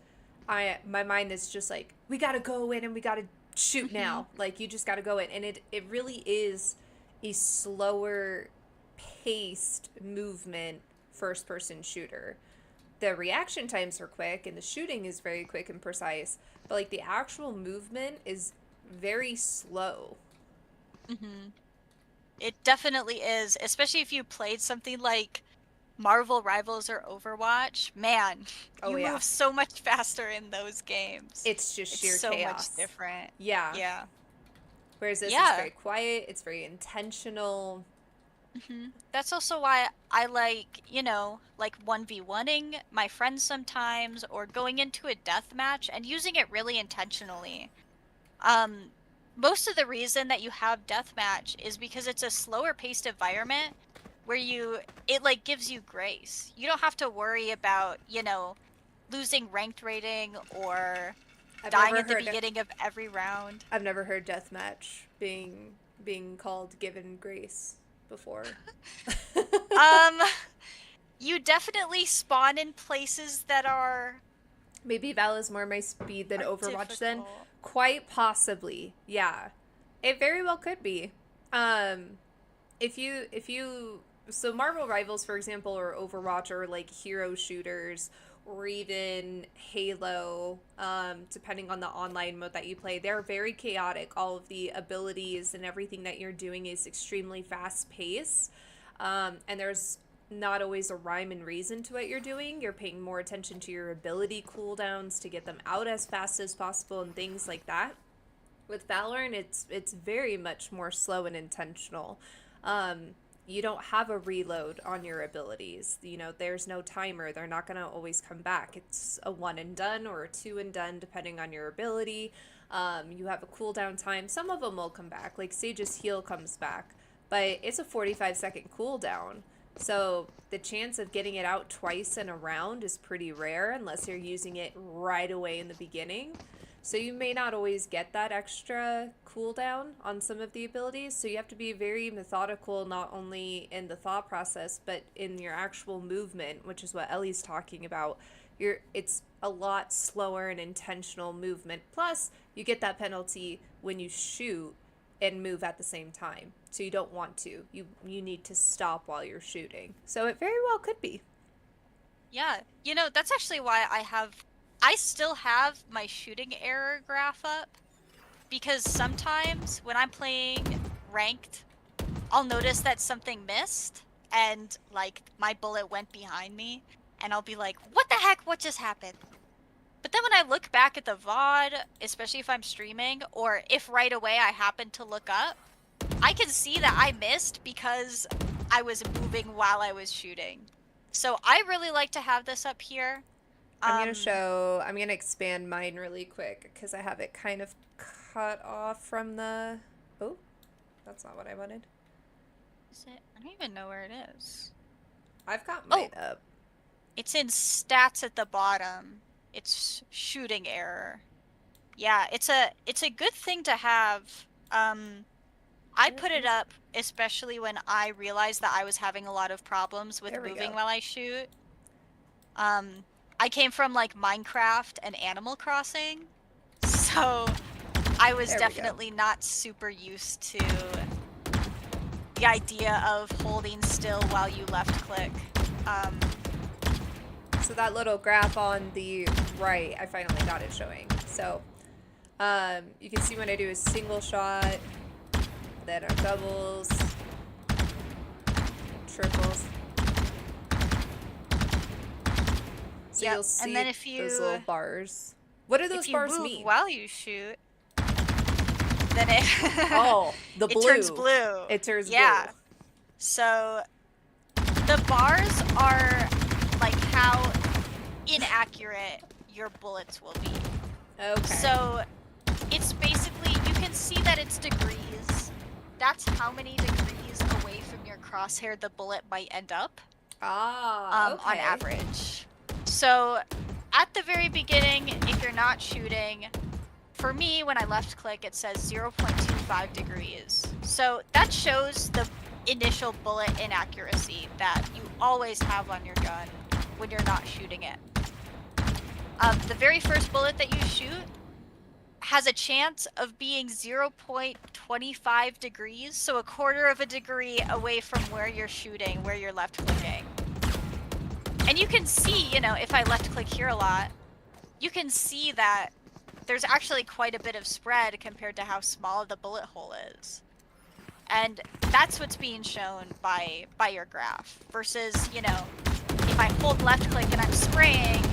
My mind is just like we gotta go in and we gotta shoot now. Like you just gotta go in, and it really is a slower paced movement first person shooter. The reaction times are quick and the shooting is very quick and precise, but like the actual movement is very slow. It definitely is, especially if you played something like Marvel Rivals or Overwatch. Man, Oh you yeah. move so much faster in those games. It's just It's sheer so much chaos. different. Yeah. Yeah. Whereas this is Yeah. very quiet, it's very intentional. That's also why I like, you know, like 1v1ing my friends sometimes, or going into a death match and using it really intentionally. Um, Most of the reason that you have deathmatch is because it's a slower paced environment where it like gives you grace. You don't have to worry about, you know, losing ranked rating or I've dying never at the heard beginning of every round. I've never heard deathmatch being called given grace before. Um, you definitely spawn in places that are Maybe Val is more my speed than Overwatch then. difficult. Quite possibly. Yeah. It very well could be. Um if you so Marvel Rivals for example or Overwatch or like hero shooters or even Halo, depending on the online mode that you play, they're very chaotic. All of the abilities and everything that you're doing is extremely fast paced. And there's not always a rhyme and reason to what you're doing. You're paying more attention to your ability cooldowns to get them out as fast as possible and things like that. With Valorant, it's very much more slow and intentional. You don't have a reload on your abilities. You know, there's no timer. They're not going to always come back. It's a one and done or a two and done depending on your ability. You have a cooldown time. Some of them will come back. Like Sage's heal comes back, but it's a 45-second cooldown. So the chance of getting it out twice in a round is pretty rare unless you're using it right away in the beginning. So you may not always get that extra cooldown on some of the abilities. So you have to be very methodical, not only in the thought process, but in your actual movement, which is what Ellie's talking about. It's a lot slower and intentional movement. Plus, you get that penalty when you shoot and move at the same time. So you don't want to. You need to stop while you're shooting. So it very well could be. Yeah, you know, that's actually why I still have my shooting error graph up, because sometimes when I'm playing ranked, I'll notice that something missed and like my bullet went behind me, and I'll be like, what the heck, what just happened? But then when I look back at the VOD, especially if I'm streaming, or if right away I happen to look up, I can see that I missed because I was moving while I was shooting. So I really like to have this up here. I'm going to expand mine really quick because I have it kind of cut off from the. Oh, that's not what I wanted. Is it? I don't even know where it is. I've got mine up. It's in stats at the bottom. It's shooting error. Yeah, it's a good thing to have. I put it up especially when I realized that I was having a lot of problems with moving while I shoot. I came from like Minecraft and Animal Crossing, so I was definitely not super used to the idea of holding still while you left click. Um, So that little graph on the right, I finally got it showing. So you can see when I do a single shot, then our doubles, triples. So Yep, you'll see and then if those little you bars. What do those bars move mean? while you shoot, then it Oh, the it turns blue. blue. It turns blue. Yeah. So the bars are like how inaccurate your bullets will be. Okay. So it's basically, you can see that it's degrees. That's how many degrees away from your crosshair the bullet might end up. Okay. On average. So at the very beginning, if you're not shooting, for me, when I left click, it says 0.25 degrees. So that shows the initial bullet inaccuracy that you always have on your gun when you're not shooting it. The very first bullet that you shoot has a chance of being 0.25 degrees, so a quarter of a degree away from where you're shooting, where you're left clicking. And you can see, you know, if I left click here a lot, you can see that there's actually quite a bit of spread compared to how small the bullet hole is. And that's what's being shown by your graph. Versus, you know, if I hold left click and I'm spraying,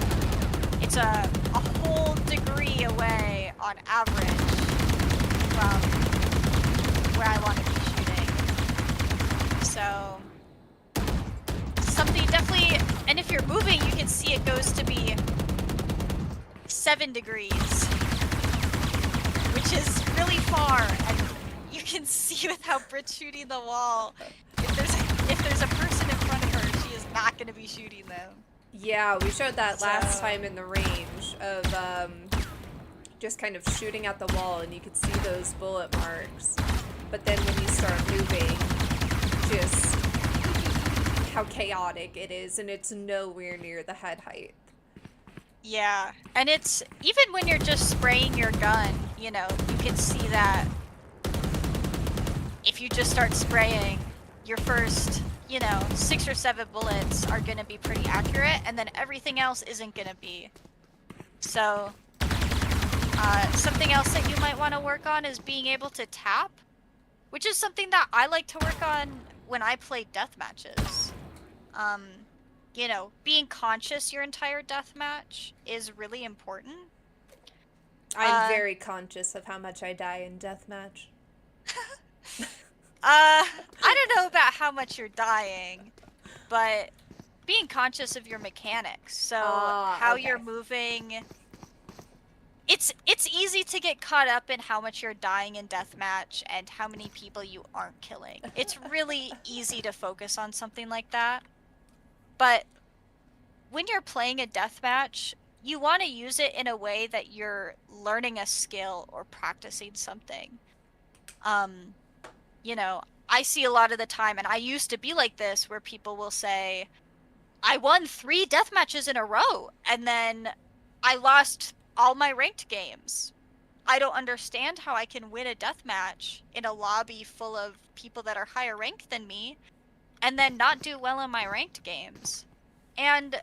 it's a whole degree away on average from where I want to be shooting. So something definitely, and if you're moving, you can see it goes to be 7 degrees, which is really far, and you can see with how Brit's shooting the wall, if there's a person in front of her, she is not going to be shooting them. Yeah, we showed that last time in the range of just kind of shooting at the wall, and you could see those bullet marks. But then when you start moving, just how chaotic it is, and it's nowhere near the head height. Yeah, and it's, even when you're just spraying your gun, you know, you can see that if you just start spraying, your first, you know, 6 or 7 bullets are gonna be pretty accurate, and then everything else isn't gonna be. So, something else that you might want to work on is being able to tap, which is something that I like to work on when I play death matches. You know, being conscious your entire death match is really important. I'm very conscious of how much I die in deathmatch. I don't know about how much you're dying, but being conscious of your mechanics. So how okay. you're moving. It's easy to get caught up in how much you're dying in deathmatch and how many people you aren't killing. It's really easy to focus on something like that. But when you're playing a deathmatch, you want to use it in a way that you're learning a skill or practicing something. You know, I see a lot of the time, and I used to be like this, where people will say, I won 3 death matches in a row, and then I lost all my ranked games. I don't understand how I can win a death match in a lobby full of people that are higher ranked than me, and then not do well in my ranked games. And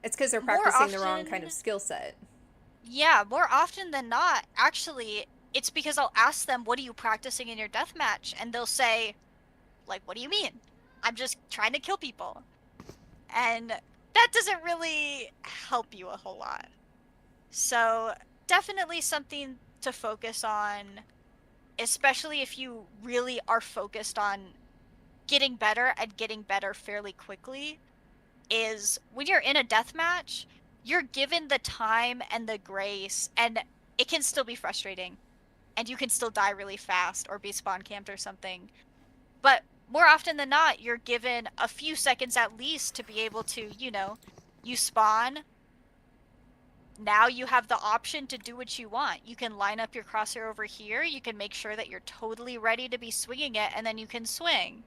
it's because they're practicing the wrong kind of skill set. Yeah, more often than not, actually, it's because I'll ask them, what are you practicing in your deathmatch? And they'll say, like, what do you mean? I'm just trying to kill people. And that doesn't really help you a whole lot. So definitely something to focus on, especially if you really are focused on getting better and getting better fairly quickly, is when you're in a deathmatch, you're given the time and the grace, and it can still be frustrating, and you can still die really fast or be spawn camped or something. But more often than not, you're given a few seconds at least to be able to, you know, you spawn. Now you have the option to do what you want. You can line up your crosshair over here. You can make sure that you're totally ready to be swinging it, and then you can swing.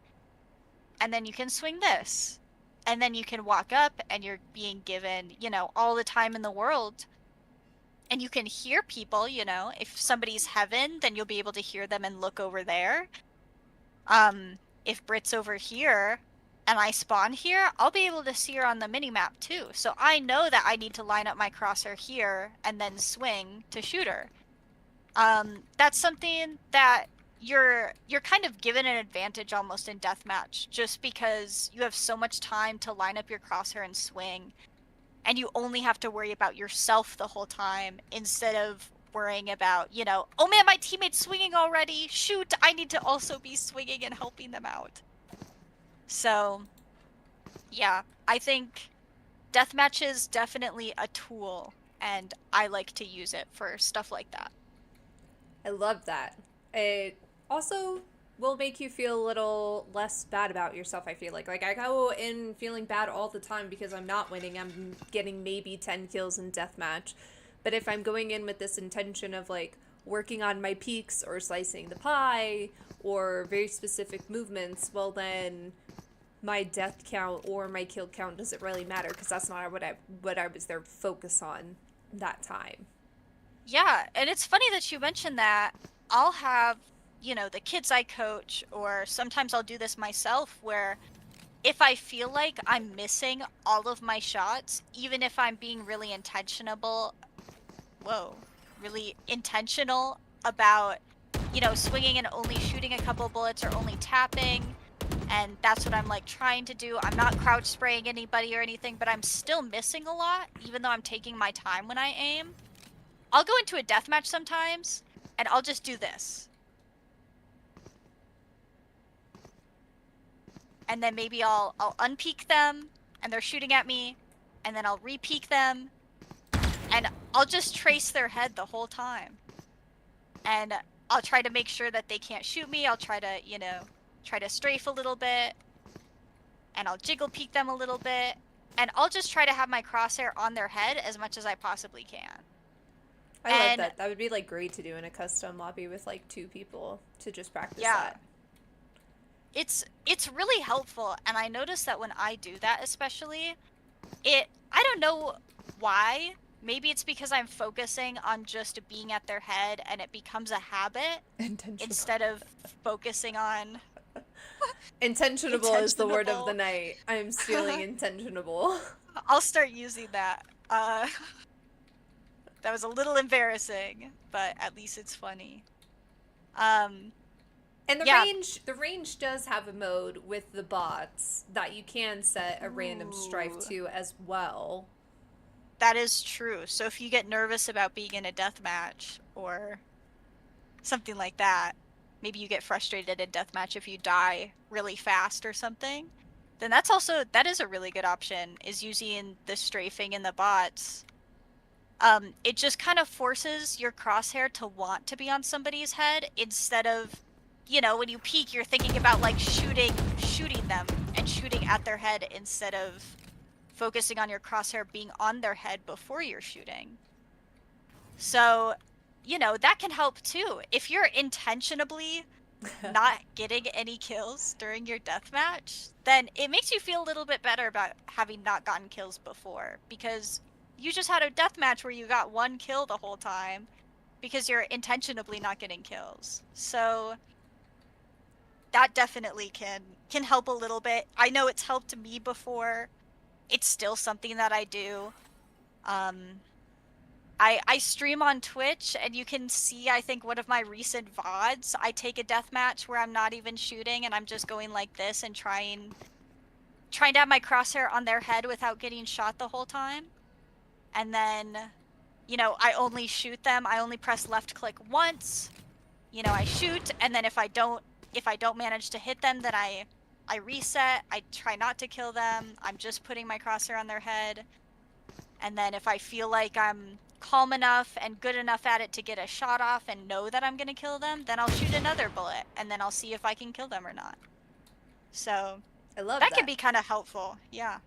And then you can swing this. And then you can walk up, and you're being given, you know, all the time in the world. And you can hear people, you know, if somebody's heaven, then you'll be able to hear them and look over there. If Brit's over here and I spawn here, I'll be able to see her on the minimap too. So I know that I need to line up my crosshair here and then swing to shoot her. That's something that you're kind of given an advantage almost in deathmatch, just because you have so much time to line up your crosshair and swing, and you only have to worry about yourself the whole time instead of worrying about, oh man, my teammate's swinging already. Shoot, I need to also be swinging and helping them out. So, yeah, I think deathmatch is definitely a tool, and I like to use it for stuff like that. I love that. It also will make you feel a little less bad about yourself, I feel like. Like, I go in feeling bad all the time because I'm not winning. I'm getting maybe 10 kills in deathmatch. But if I'm going in with this intention of, like, working on my peaks or slicing the pie or very specific movements, well, then my death count or my kill count doesn't really matter because that's not what I was there to focus on that time. Yeah, and it's funny that you mentioned that. I'll have, the kids I coach, or sometimes I'll do this myself, where if I feel like I'm missing all of my shots, even if I'm being really really intentional about, swinging and only shooting a couple bullets or only tapping, and that's what I'm like trying to do. I'm not crouch spraying anybody or anything, but I'm still missing a lot, even though I'm taking my time when I aim. I'll go into a deathmatch sometimes, and I'll just do this. And then maybe I'll unpeek them, and they're shooting at me, and then I'll repeek them, and I'll just trace their head the whole time. And I'll try to make sure that they can't shoot me. I'll try to, try to strafe a little bit, and I'll jiggle peek them a little bit, and I'll just try to have my crosshair on their head as much as I possibly can. I love that. That would be like great to do in a custom lobby with like 2 people to just practice that. It's really helpful, and I notice that when I do that especially, I don't know why. Maybe it's because I'm focusing on just being at their head and it becomes a habit instead of focusing on intentionable is the word of the night. I'm stealing intentionable. I'll start using that. That was a little embarrassing, but at least it's funny. And the range does have a mode with the bots that you can set a random strife to as well. That is true. So if you get nervous about being in a deathmatch or something like that, maybe you get frustrated in deathmatch if you die really fast or something, then that is a really good option, is using the strafing and the bots. It just kind of forces your crosshair to want to be on somebody's head instead of, when you peek, you're thinking about like shooting them and shooting at their head instead of focusing on your crosshair being on their head before you're shooting. So, that can help too. If you're intentionally not getting any kills during your deathmatch, then it makes you feel a little bit better about having not gotten kills before, because you just had a deathmatch where you got 1 kill the whole time because you're intentionally not getting kills. So that definitely can help a little bit. I know it's helped me before. It's still something that I do. I stream on Twitch, and you can see, I think, one of my recent VODs. I take a deathmatch where I'm not even shooting, and I'm just going like this and trying to have my crosshair on their head without getting shot the whole time. And then, I only shoot them. I only press left click once. I shoot, and then if I don't manage to hit them, then I reset. I try not to kill them. I'm just putting my crosshair on their head. And then if I feel like I'm calm enough and good enough at it to get a shot off and know that I'm going to kill them, then I'll shoot another bullet, and then I'll see if I can kill them or not. So I love that can be kind of helpful. Yeah.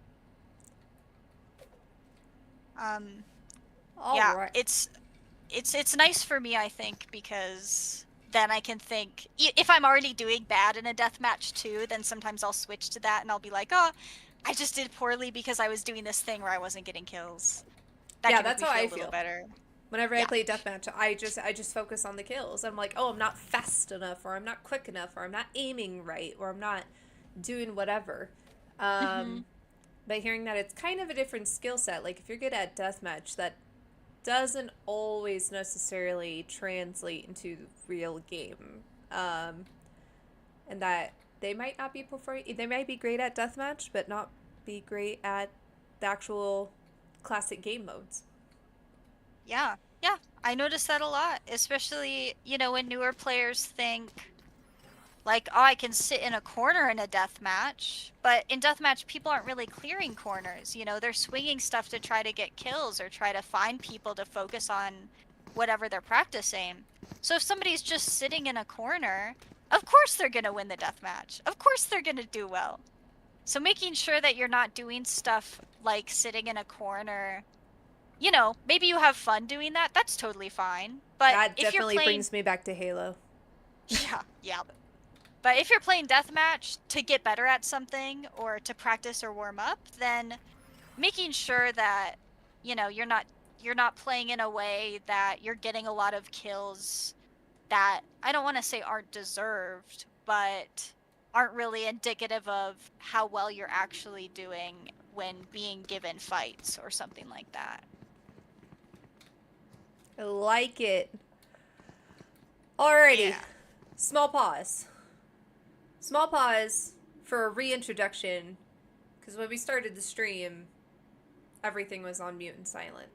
Right. It's nice for me, I think, because then I can think, if I'm already doing bad in a deathmatch too, then sometimes I'll switch to that and I'll be like, oh, I just did poorly because I was doing this thing where I wasn't getting kills. That can make that's me how feel I a little better. Whenever I Yeah. play deathmatch, I just focus on the kills. I'm like, oh, I'm not fast enough, or I'm not quick enough, or I'm not aiming right, or I'm not doing whatever. Mhm. But hearing that it's kind of a different skill set, like if you're good at deathmatch, that doesn't always necessarily translate into the real game. And that they might not be they might be great at deathmatch, but not be great at the actual classic game modes. Yeah. Yeah. I notice that a lot, especially, when newer players think like, oh, I can sit in a corner in a deathmatch. But in deathmatch, people aren't really clearing corners. They're swinging stuff to try to get kills or try to find people to focus on whatever they're practicing. So if somebody's just sitting in a corner, of course they're going to win the deathmatch. Of course they're going to do well. So making sure that you're not doing stuff like sitting in a corner, maybe you have fun doing that. That's totally fine. But That if you're definitely playing, brings me back to Halo. yeah, yeah. But if you're playing deathmatch to get better at something or to practice or warm up, then making sure that you're not playing in a way that you're getting a lot of kills that I don't want to say aren't deserved, but aren't really indicative of how well you're actually doing when being given fights or something like that. I like it. Alrighty. Yeah. Small pause. Small pause for a reintroduction. Because when we started the stream, everything was on mute and silent.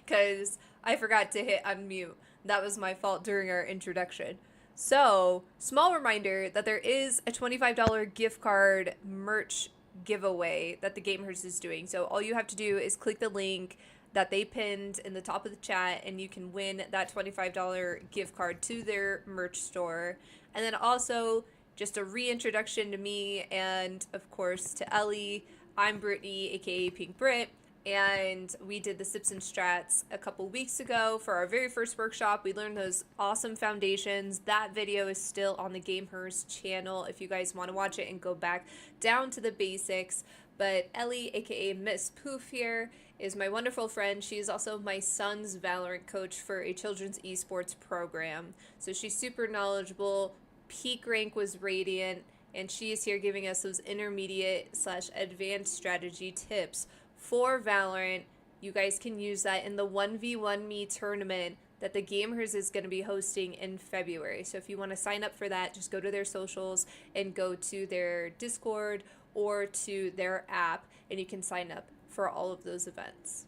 Because I forgot to hit unmute. That was my fault during our introduction. So, small reminder that there is a $25 gift card merch giveaway that the Gamers is doing. So, all you have to do is click the link that they pinned in the top of the chat, and you can win that $25 gift card to their merch store. And then also, just a reintroduction to me and, of course, to Ellie. I'm Brittany, aka Pink Brit, and we did the Sips and Strats a couple weeks ago for our very first workshop. We learned those awesome foundations. That video is still on the Gamehers channel if you guys want to watch it and go back down to the basics. But Ellie, aka Miss Poof here, is my wonderful friend. She is also my son's Valorant coach for a children's esports program. So she's super knowledgeable. Peak rank was Radiant, and she is here giving us those intermediate / advanced strategy tips for Valorant. You guys can use that in the 1v1 me tournament that the Gamers is going to be hosting in February. So if you want to sign up for that, just go to their socials and go to their Discord or to their app, and you can sign up for all of those events.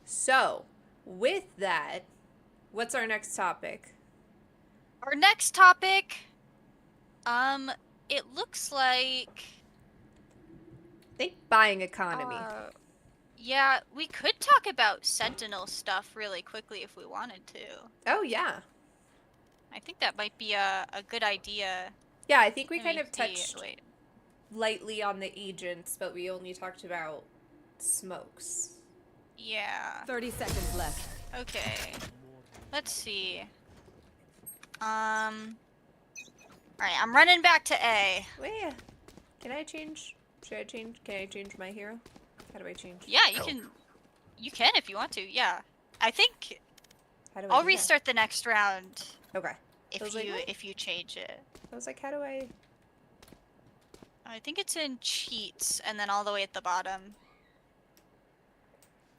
So, with that, what's our next topic? Our next topic, it looks like I think buying economy. yeah, we could talk about Sentinel stuff really quickly if we wanted to. Oh, yeah. I think that might be a good idea. Yeah, I think we Let kind me of see. touched Wait. lightly on the agents, but we only talked about smokes. Yeah. 30 seconds left. Okay. Let's see. Alright, I'm running back to A. Wait, can I change? Should I change? Can I change my hero? How do I change? Yeah, you can if you want to. Yeah. I think How do I I'll do that? restart the next round Okay. I if was like, what? if you change it. I was like, how do I? I think it's in cheats and then all the way at the bottom.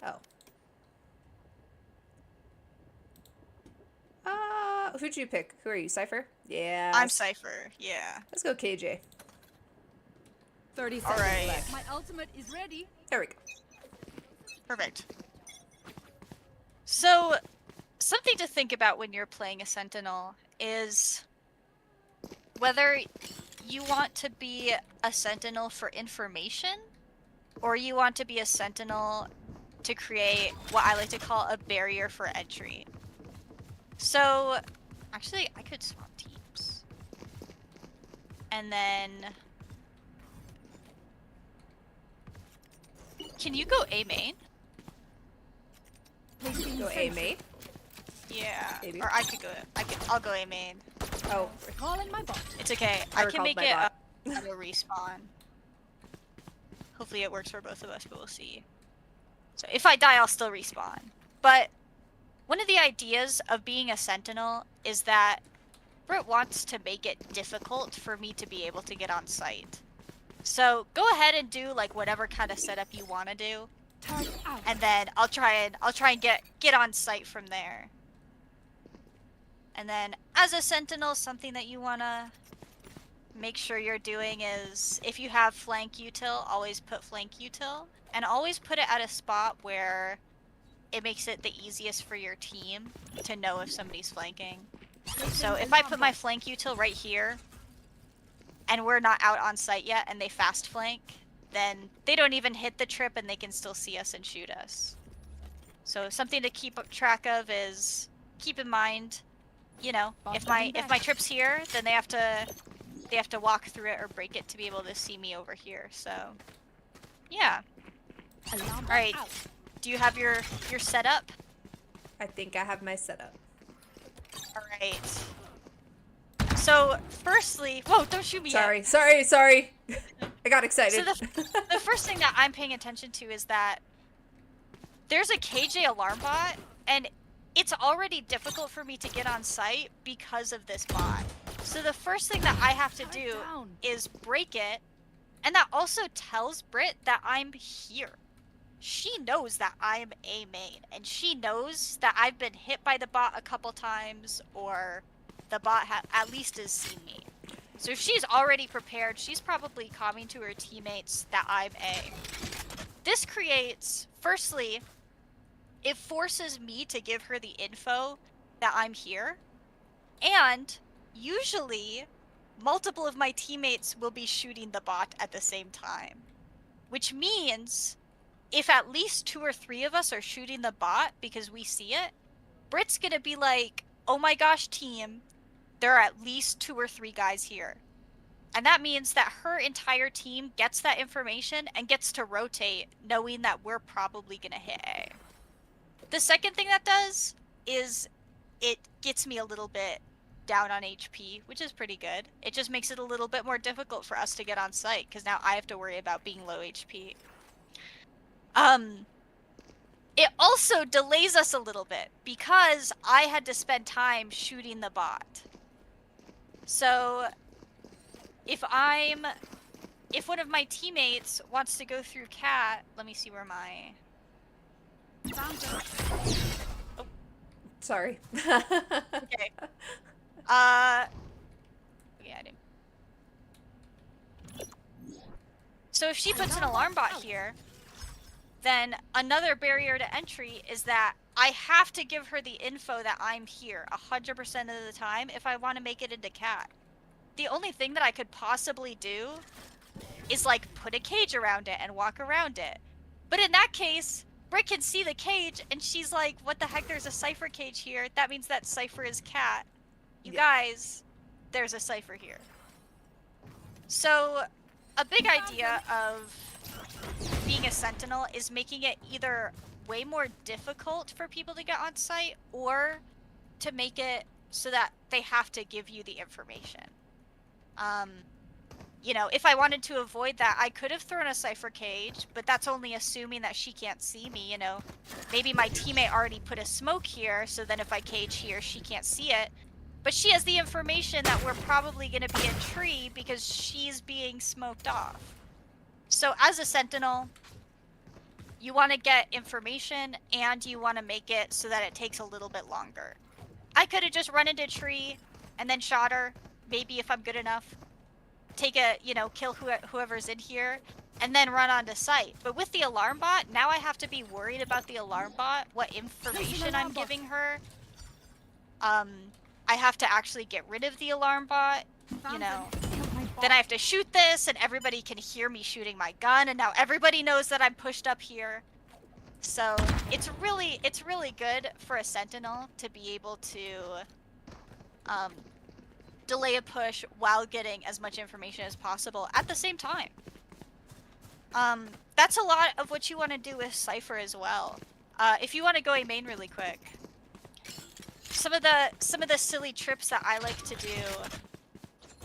Oh. Who'd you pick? Who are you, Cypher? Yeah. I'm Cypher. Yeah. Let's go KJ. 30 seconds Alright. left. My ultimate is ready. There we go. Perfect. So, something to think about when you're playing a Sentinel is whether you want to be a Sentinel for information or you want to be a Sentinel to create what I like to call a barrier for entry. So, actually, I could swap teams. And then... Can you go A main? Go A mate. Yeah. Maybe. Or I could go. I'll go A main. Oh, Calling my bot. It's okay. I I can recalled make my it bot. a respawn. Hopefully it works for both of us, but we'll see. So if I die, I'll still respawn. But one of the ideas of being a sentinel is that Brit wants to make it difficult for me to be able to get on site. So go ahead and do like whatever kind of setup you want to do, Turret out. and then I'll try and get on site from there. And then as a sentinel, something that you wanna make sure you're doing is if you have flank util, always put flank util, and always put it at a spot where it makes it the easiest for your team to know if somebody's flanking. So if I put my flank util right here, and we're not out on site yet, and they fast flank, then they don't even hit the trip and they can still see us and shoot us. So something to keep track of is keep in mind, you know, if my trip's here, then they have to walk through it or break it to be able to see me over here. So yeah. Alarm All right. out. Do you have your setup? I think I have my setup. All right. So firstly, whoa! Don't shoot me yet. Sorry. I got excited. So the first thing that I'm paying attention to is that there's a KJ alarm bot, and it's already difficult for me to get on site because of this bot. So the first thing that I have to do is break it, and that also tells Brit that I'm here. She knows that I'm a main, and she knows that I've been hit by the bot a couple times, or the bot at least has seen me. So if she's already prepared, she's probably calling to her teammates that I'm A. This creates, firstly, it forces me to give her the info that I'm here, and usually multiple of my teammates will be shooting the bot at the same time, which means if at least 2 or 3 of us are shooting the bot because we see it, Brit's gonna be like, oh my gosh, team, there are at least 2 or 3 guys here. And that means that her entire team gets that information and gets to rotate, knowing that we're probably gonna hit A. The second thing that does is it gets me a little bit down on HP, which is pretty good. It just makes it a little bit more difficult for us to get on site, because now I have to worry about being low HP. It also delays us a little bit, because I had to spend time shooting the bot. So if one of my teammates wants to go through cat, let me see where my... Sorry. Okay. Yeah, I didn't. So if she puts an alarm bot here, then another barrier to entry is that I have to give her the info that I'm here 100% of the time if I want to make it into cat. The only thing that I could possibly do is like put a cage around it and walk around it. But in that case, Britt can see the cage and she's like, what the heck, there's a Cypher cage here. That means that Cypher is cat. You guys, there's a Cypher here. So a big idea of being a sentinel is making it either way more difficult for people to get on site or to make it so that they have to give you the information. You know, if I wanted to avoid that, I could have thrown a Cypher cage, but that's only assuming that she can't see me, you know. Maybe my teammate already put a smoke here, so then if I cage here, she can't see it. But she has the information that we're probably going to be in tree because she's being smoked off. So as a sentinel, you want to get information and you want to make it so that it takes a little bit longer. I could have just run into tree and then shot her, maybe if I'm good enough. Take a, you know, kill whoever's in here, and then run onto site. But with the alarm bot, now I have to be worried about the alarm bot, what information I'm giving her. I have to actually get rid of the alarm bot, you know. Then I have to shoot this, and everybody can hear me shooting my gun, and now everybody knows that I'm pushed up here. So it's really good for a sentinel to be able to delay a push while getting as much information as possible at the same time. That's a lot of what you want to do with Cypher as well. If you want to go a main really quick, some of the silly trips that I like to do,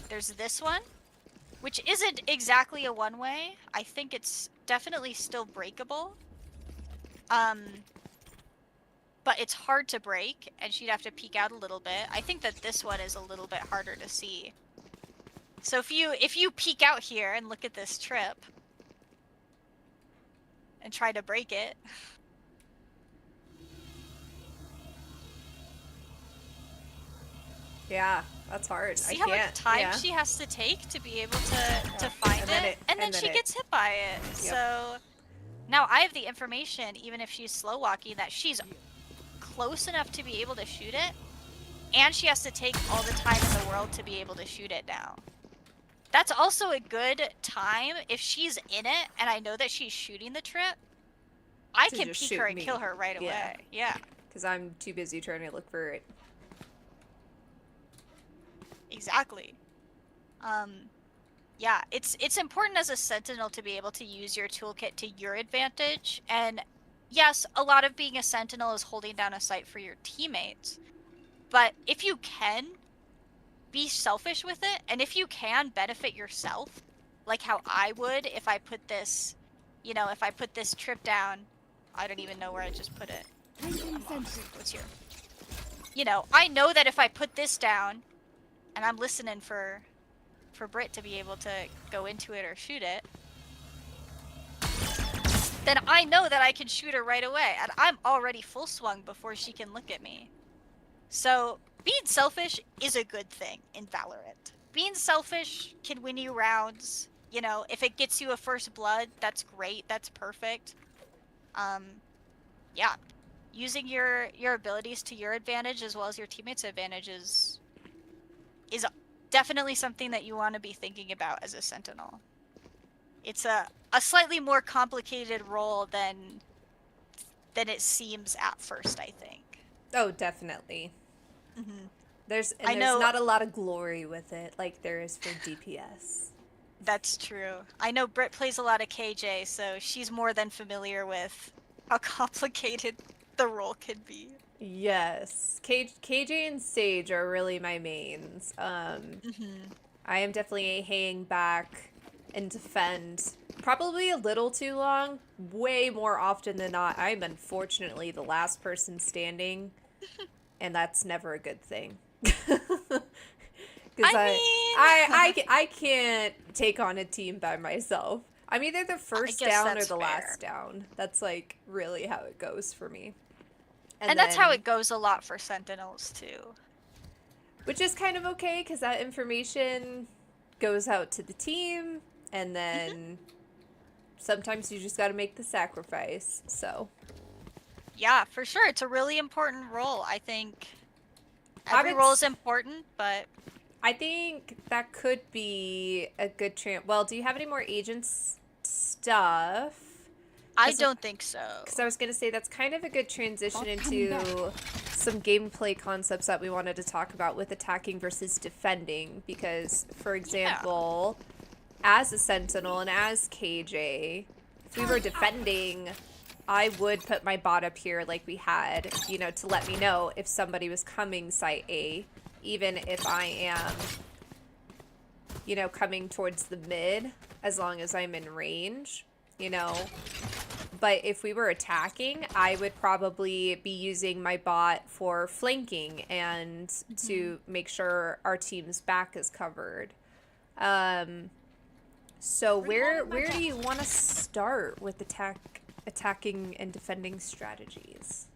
there's this one, which isn't exactly a one-way. I think it's definitely still breakable. But it's hard to break, and she'd have to peek out a little bit. I think that this one is a little bit harder to see. So if you peek out here and look at this trip and try to break it. Yeah, that's hard. See I how can't. much time yeah. she has to take to be able to find it? And then she gets hit by it. Yep. So now I have the information, even if she's slow walking, that she's close enough to be able to shoot it, and she has to take all the time in the world to be able to shoot it now. That's also a good time if she's in it and I know that she's shooting the trip. I To can just peek shoot her and me. kill her right Yeah. away. Yeah, Because I'm too busy trying to look for it. exactly. Yeah, it's important as a sentinel to be able to use your toolkit to your advantage. And yes, a lot of being a sentinel is holding down a site for your teammates. But if you can, be selfish with it, and if you can, benefit yourself, like how I would if I put this, you know, if I put this trip down. I don't even know where I just put it. Placing I'm lost. sentry. What's here? You know, I know that if I put this down, and I'm listening for Britt to be able to go into it or shoot it, then I know that I can shoot her right away, and I'm already full swung before she can look at me. So being selfish is a good thing in Valorant. Being selfish can win you rounds. You know, if it gets you a first blood, that's great. That's perfect. Yeah. Using your abilities to your advantage as well as your teammates' advantage is definitely something that you want to be thinking about as a sentinel. It's a slightly more complicated role than it seems at first, I think. Oh, definitely. Mm-hmm. There's I know- not a lot of glory with it, like there is for DPS. That's true. I know Britt plays a lot of KJ, so she's more than familiar with how complicated the role can be. Yes, KJ and Sage are really my mains. I am definitely a hang back and defend. Probably a little too long. Way more often than not, I'm unfortunately the last person standing, and that's never a good thing. Because I can't take on a team by myself. I'm either the first guess down or that's the fair. last down. That's like really how it goes for me. And that's how then- it goes a lot for Sentinels, too. Which is kind of okay, because that information goes out to the team, and then sometimes you just got to make the sacrifice, so. Yeah, for sure. It's a really important role. I think every Habits- role is important, but I think that could be a good well, do you have any more agents stuff? I 'Cause- don't think so. Because I was going to say that's kind of a good transition Bot coming into some gameplay concepts that we wanted to talk about with attacking versus defending. Because, for example, as a Sentinel and as KJ, if we were defending, I would put my bot up here like we had, you know, to let me know if somebody was coming site A, even if I am, you know, coming towards the mid, as long as I'm in range, you know. But if we were attacking, I would probably be using my bot for flanking and to make sure our team's back is covered. So where do you want to start with attacking and defending strategies?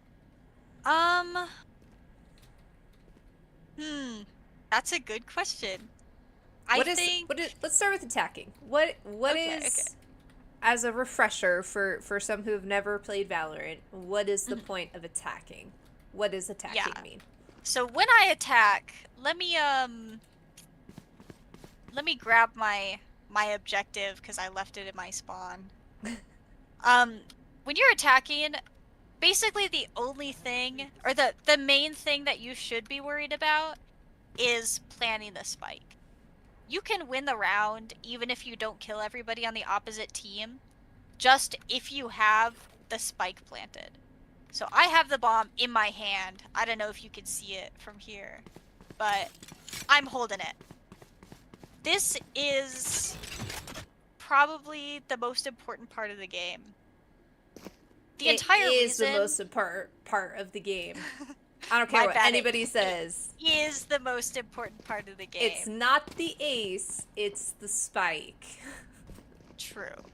That's a good question. Let's start with attacking. What Okay, is as a refresher for some who have never played Valorant, what is the point of attacking? What does attacking mean? So when I attack, let me grab my objective because I left it in my spawn. When you're attacking, basically the only thing, or the main thing that you should be worried about is planting the spike. You can win the round even if you don't kill everybody on the opposite team, just if you have the spike planted. So I have the bomb in my hand. I don't know if you can see it from here, but I'm holding it. This is probably the most important part of the game. The It entire is reason the most important part of the game. I don't care My what bad, anybody says. is the most important part of the game. It's not the ace, it's the spike. True.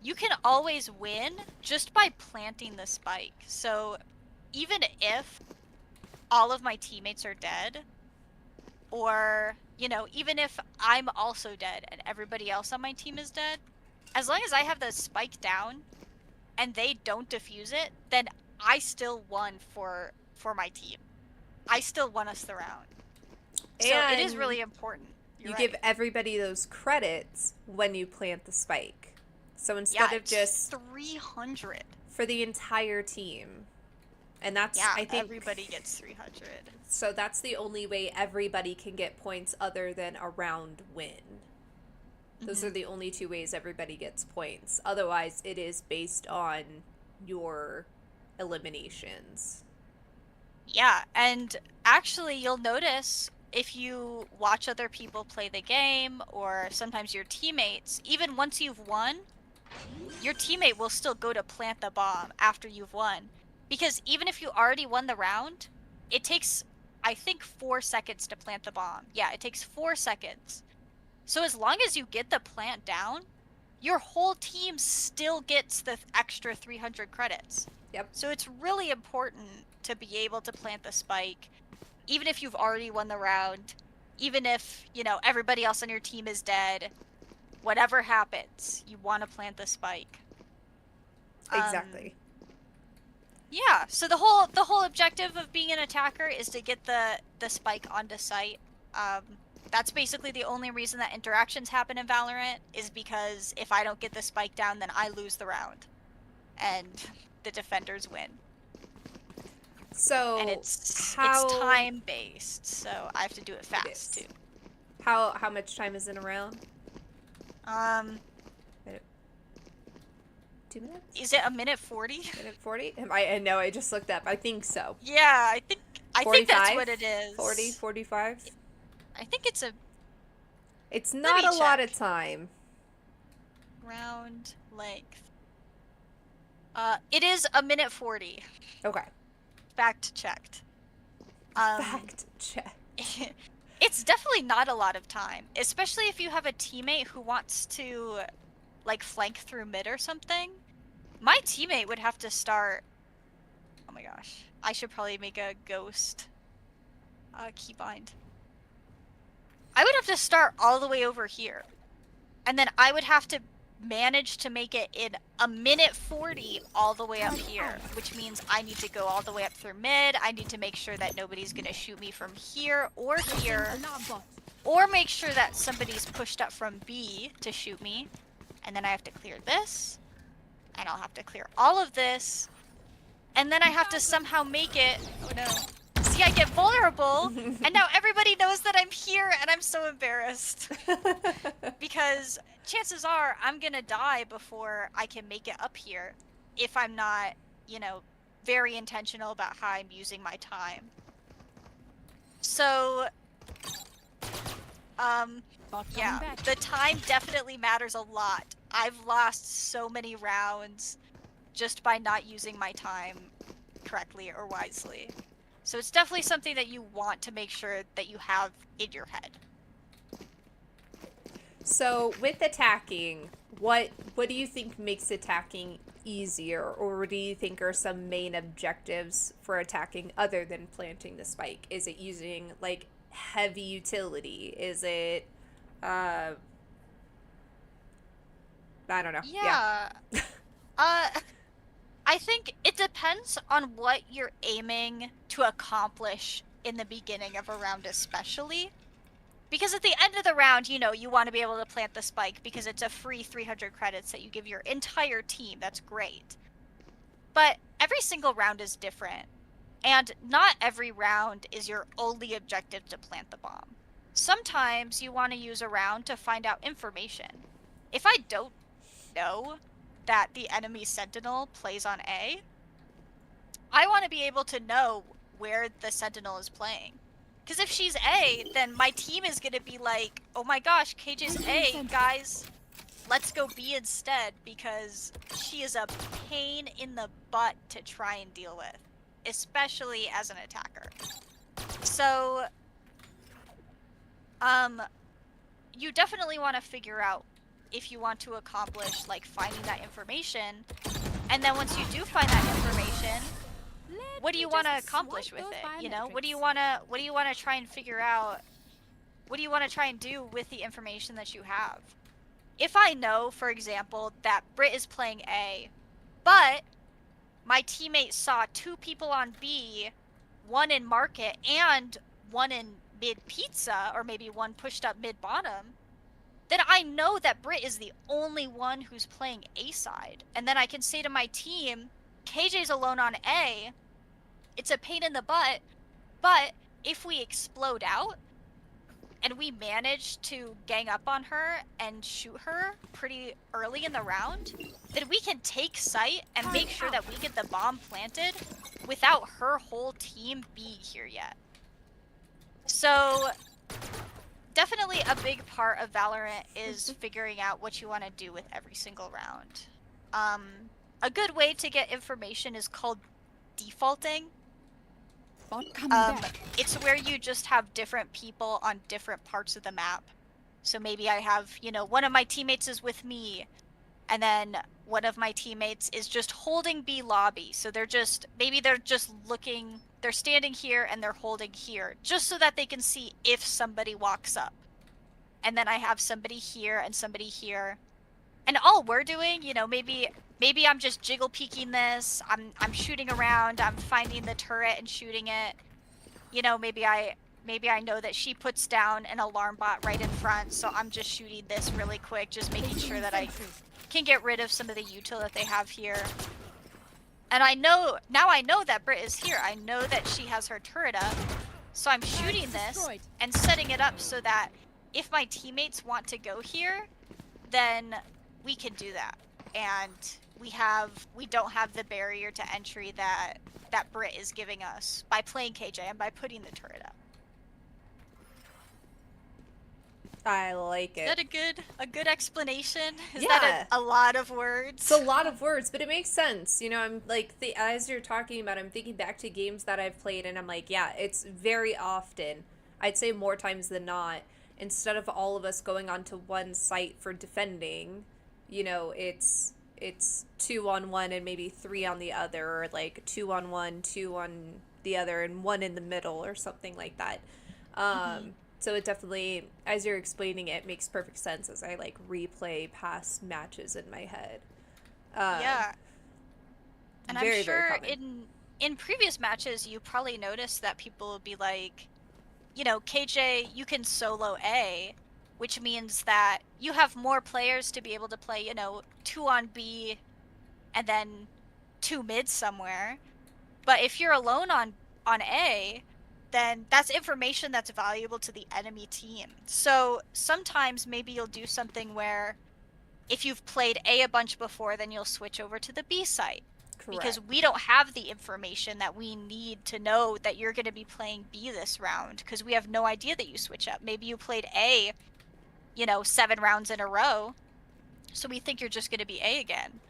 You can always win just by planting the spike. So even if all of my teammates are dead, or, you know, even if I'm also dead and everybody else on my team is dead, as long as I have the spike down and they don't defuse it, then I still won for my team. I still won us the round. So it is And really important. You're you right. give everybody those credits when you plant the spike. So instead of it's just 300. for the entire team. And that's, Yeah, I think, everybody gets 300. so that's the only way everybody can get points other than a round win. Those are the only two ways everybody gets points. Otherwise, it is based on your eliminations. Yeah, and actually you'll notice if you watch other people play the game, or sometimes your teammates, even once you've won, your teammate will still go to plant the bomb after you've won. Because even if you already won the round, it takes, I think, 4 seconds to plant the bomb. Yeah, it takes 4 seconds. So as long as you get the plant down, your whole team still gets the extra 300 credits. Yep. So it's really important to be able to plant the spike, even if you've already won the round, even if, you know, everybody else on your team is dead. Whatever happens, you want to plant the spike. Exactly. Yeah, so the whole objective of being an attacker is to get the spike onto site. That's basically the only reason that interactions happen in Valorant, is because if I don't get the spike down, then I lose the round, and the defenders win. So And it's how time based, so I have to do it fast is. too. how much time is in a round? Um, 2 minutes? is it a minute 40? Minute 40? I know, I just looked up. I think so. Yeah, I think that's 45? what it is. 40, 45? I think it's a It's not me a lot check. of time. round length. It is a minute 40. Okay. Fact checked. Fact check. It's definitely not a lot of time, especially if you have a teammate who wants to, like, flank through mid or something. My teammate would have to start. Oh my gosh, I should probably make a ghost keybind. I would have to start all the way over here, and then I would have to manage to make it in a minute 40 all the way up here, which means I need to go all the way up through mid. I need to make sure that nobody's gonna shoot me from here or here, Alarm bot. or make sure that somebody's pushed up from B to shoot me. And then I have to clear this, and I'll have to clear all of this, and then I have to somehow make it. Oh no. See, I get vulnerable, and now everybody knows that I'm here, and I'm so embarrassed. Because chances are I'm gonna die before I can make it up here if I'm not, you know, very intentional about how I'm using my time. So, Bot yeah, coming back. the time definitely matters a lot. I've lost so many rounds just by not using my time correctly or wisely. So it's definitely something that you want to make sure that you have in your head. So with attacking, what do you think makes attacking easier, or what do you think are some main objectives for attacking other than planting the spike? Is it using like heavy utility? Is it I don't know. Yeah. I think it depends on what you're aiming to accomplish in the beginning of a round, especially. Because at the end of the round, you know, you want to be able to plant the spike because it's a free 300 credits that you give your entire team. That's great. But every single round is different. And not every round is your only objective to plant the bomb. Sometimes you want to use a round to find out information. If I don't know that the enemy sentinel plays on A, I want to be able to know where the sentinel is playing. Because if she's A, then my team is going to be like, oh my gosh, KJ's A, guys. let's go B instead because she is a pain in the butt to try and deal with, especially as an attacker. So, you definitely want to figure out if you want to accomplish, like, finding that information, and then once you do find that information, what do you want to accomplish with it? You know, what do you want to try and figure out? What do you want to try and do with the information that you have? If I know, for example, that Brit is playing A, but my teammate saw 2 people on B, one in market and one in mid pizza, or maybe one pushed up mid bottom, then I know that Brit is the only one who's playing A side. And then I can say to my team, KJ's alone on A. It's a pain in the butt, but if we explode out and we manage to gang up on her and shoot her pretty early in the round, then we can take site and make sure that we get the bomb planted without her whole team being here yet. So definitely a big part of Valorant is figuring out what you want to do with every single round. A good way to get information is called defaulting. It's where you just have different people on different parts of the map. So maybe I have, you know, one of my teammates is with me, and then one of my teammates is just holding B lobby. So they're just, maybe they're just looking, they're standing here and they're holding here, just so that they can see if somebody walks up. And then I have somebody here and somebody here. And all we're doing, you know, maybe I'm just jiggle peeking this, I'm shooting around, I'm finding the turret and shooting it. You know, maybe I know that she puts down an alarm bot right in front, so I'm just shooting this really quick, just making sure that I can get rid of some of the util that they have here. And I know that Brit is here. I know that she has her turret up, so I'm shooting this and setting it up so that if my teammates want to go here, then we can do that. And we don't have the barrier to entry that Brit is giving us by playing KJ and by putting the turret up. I like it. Is that a good explanation? Is Yeah. that a lot of words? It's a lot of words, but it makes sense. You know, I'm like, as you're talking about, I'm thinking back to games that I've played, and I'm like, yeah, it's very often, I'd say more times than not, instead of all of us going onto one site for defending, you know, it's 2 on one and maybe 3 on the other, or like 2 on one, 2 on the other, and 1 in the middle, or something like that. So it definitely, as you're explaining it, makes perfect sense as I like replay past matches in my head. Yeah. And very, I'm very sure common. in previous matches you probably noticed that people would be like, you know, KJ, you can solo A, which means that you have more players to be able to play, you know, 2 on B and then 2 mid somewhere. But if you're alone on A, then that's information that's valuable to the enemy team. So sometimes maybe you'll do something where if you've played A a bunch before, then you'll switch over to the B site. Correct. Because we don't have the information that we need to know that you're going to be playing B this round, because we have no idea that you switch up. Maybe you played A, you know, 7 rounds in a row, so we think you're just going to be A again.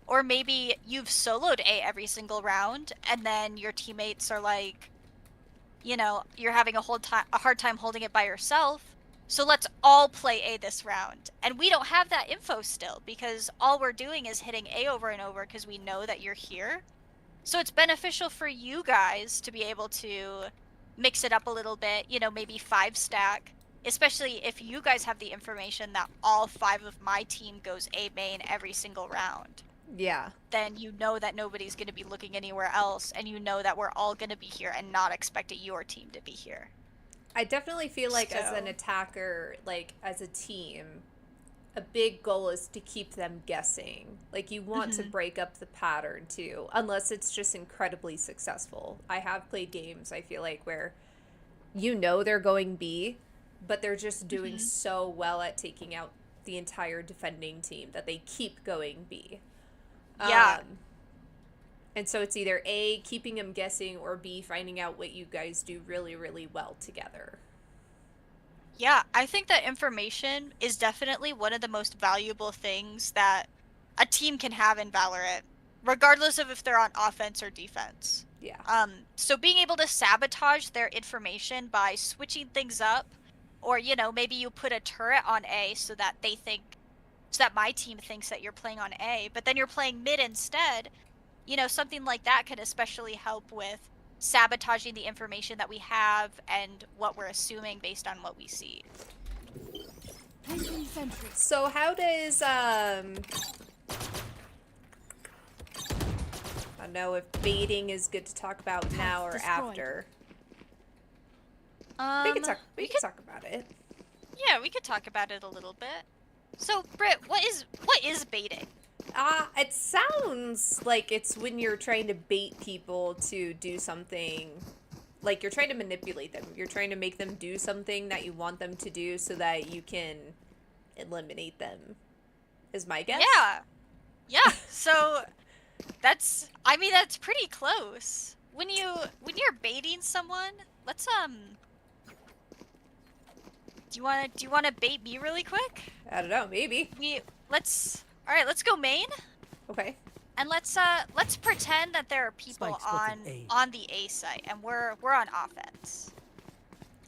Or maybe you've soloed A every single round, and then your teammates are like, you know, you're having a hard time holding it by yourself, so let's all play A this round. And we don't have that info still, because all we're doing is hitting A over and over because we know that you're here. So it's beneficial for you guys to be able to mix it up a little bit, you know, maybe 5 stack, especially if you guys have the information that all 5 of my team goes A main every single round. Yeah. Then you know that nobody's going to be looking anywhere else, and you know that we're all going to be here and not expecting your team to be here. I definitely feel like as an attacker, like as a team, a big goal is to keep them guessing. Like you want to break up the pattern too, unless it's just incredibly successful. I have played games, I feel like, where you know they're going B, but they're just doing so well at taking out the entire defending team that they keep going B. Yeah. And so it's either A, keeping them guessing, or B, finding out what you guys do really, really well together. Yeah, I think that information is definitely one of the most valuable things that a team can have in Valorant, regardless of if they're on offense or defense. Yeah. So being able to sabotage their information by switching things up, or, you know, maybe you put a turret on A so that my team thinks that you're playing on A, but then you're playing mid instead, you know, something like that could especially help with sabotaging the information that we have and what we're assuming based on what we see. Placing sentry. So how does I don't know if baiting is good to talk about now or destroyed. after. We can talk about it. Yeah, we could talk about it a little bit. So, Britt, what is baiting? It sounds like it's when you're trying to bait people to do something, like you're trying to manipulate them. You're trying to make them do something that you want them to do so that you can eliminate them, is my guess. Yeah. Yeah. So that's pretty close. When you're baiting someone, let's do you want to bait me really quick? I don't know, maybe. All right, let's go main. Okay. And let's pretend that there are people Spike spotted A. on the A site and we're on offense.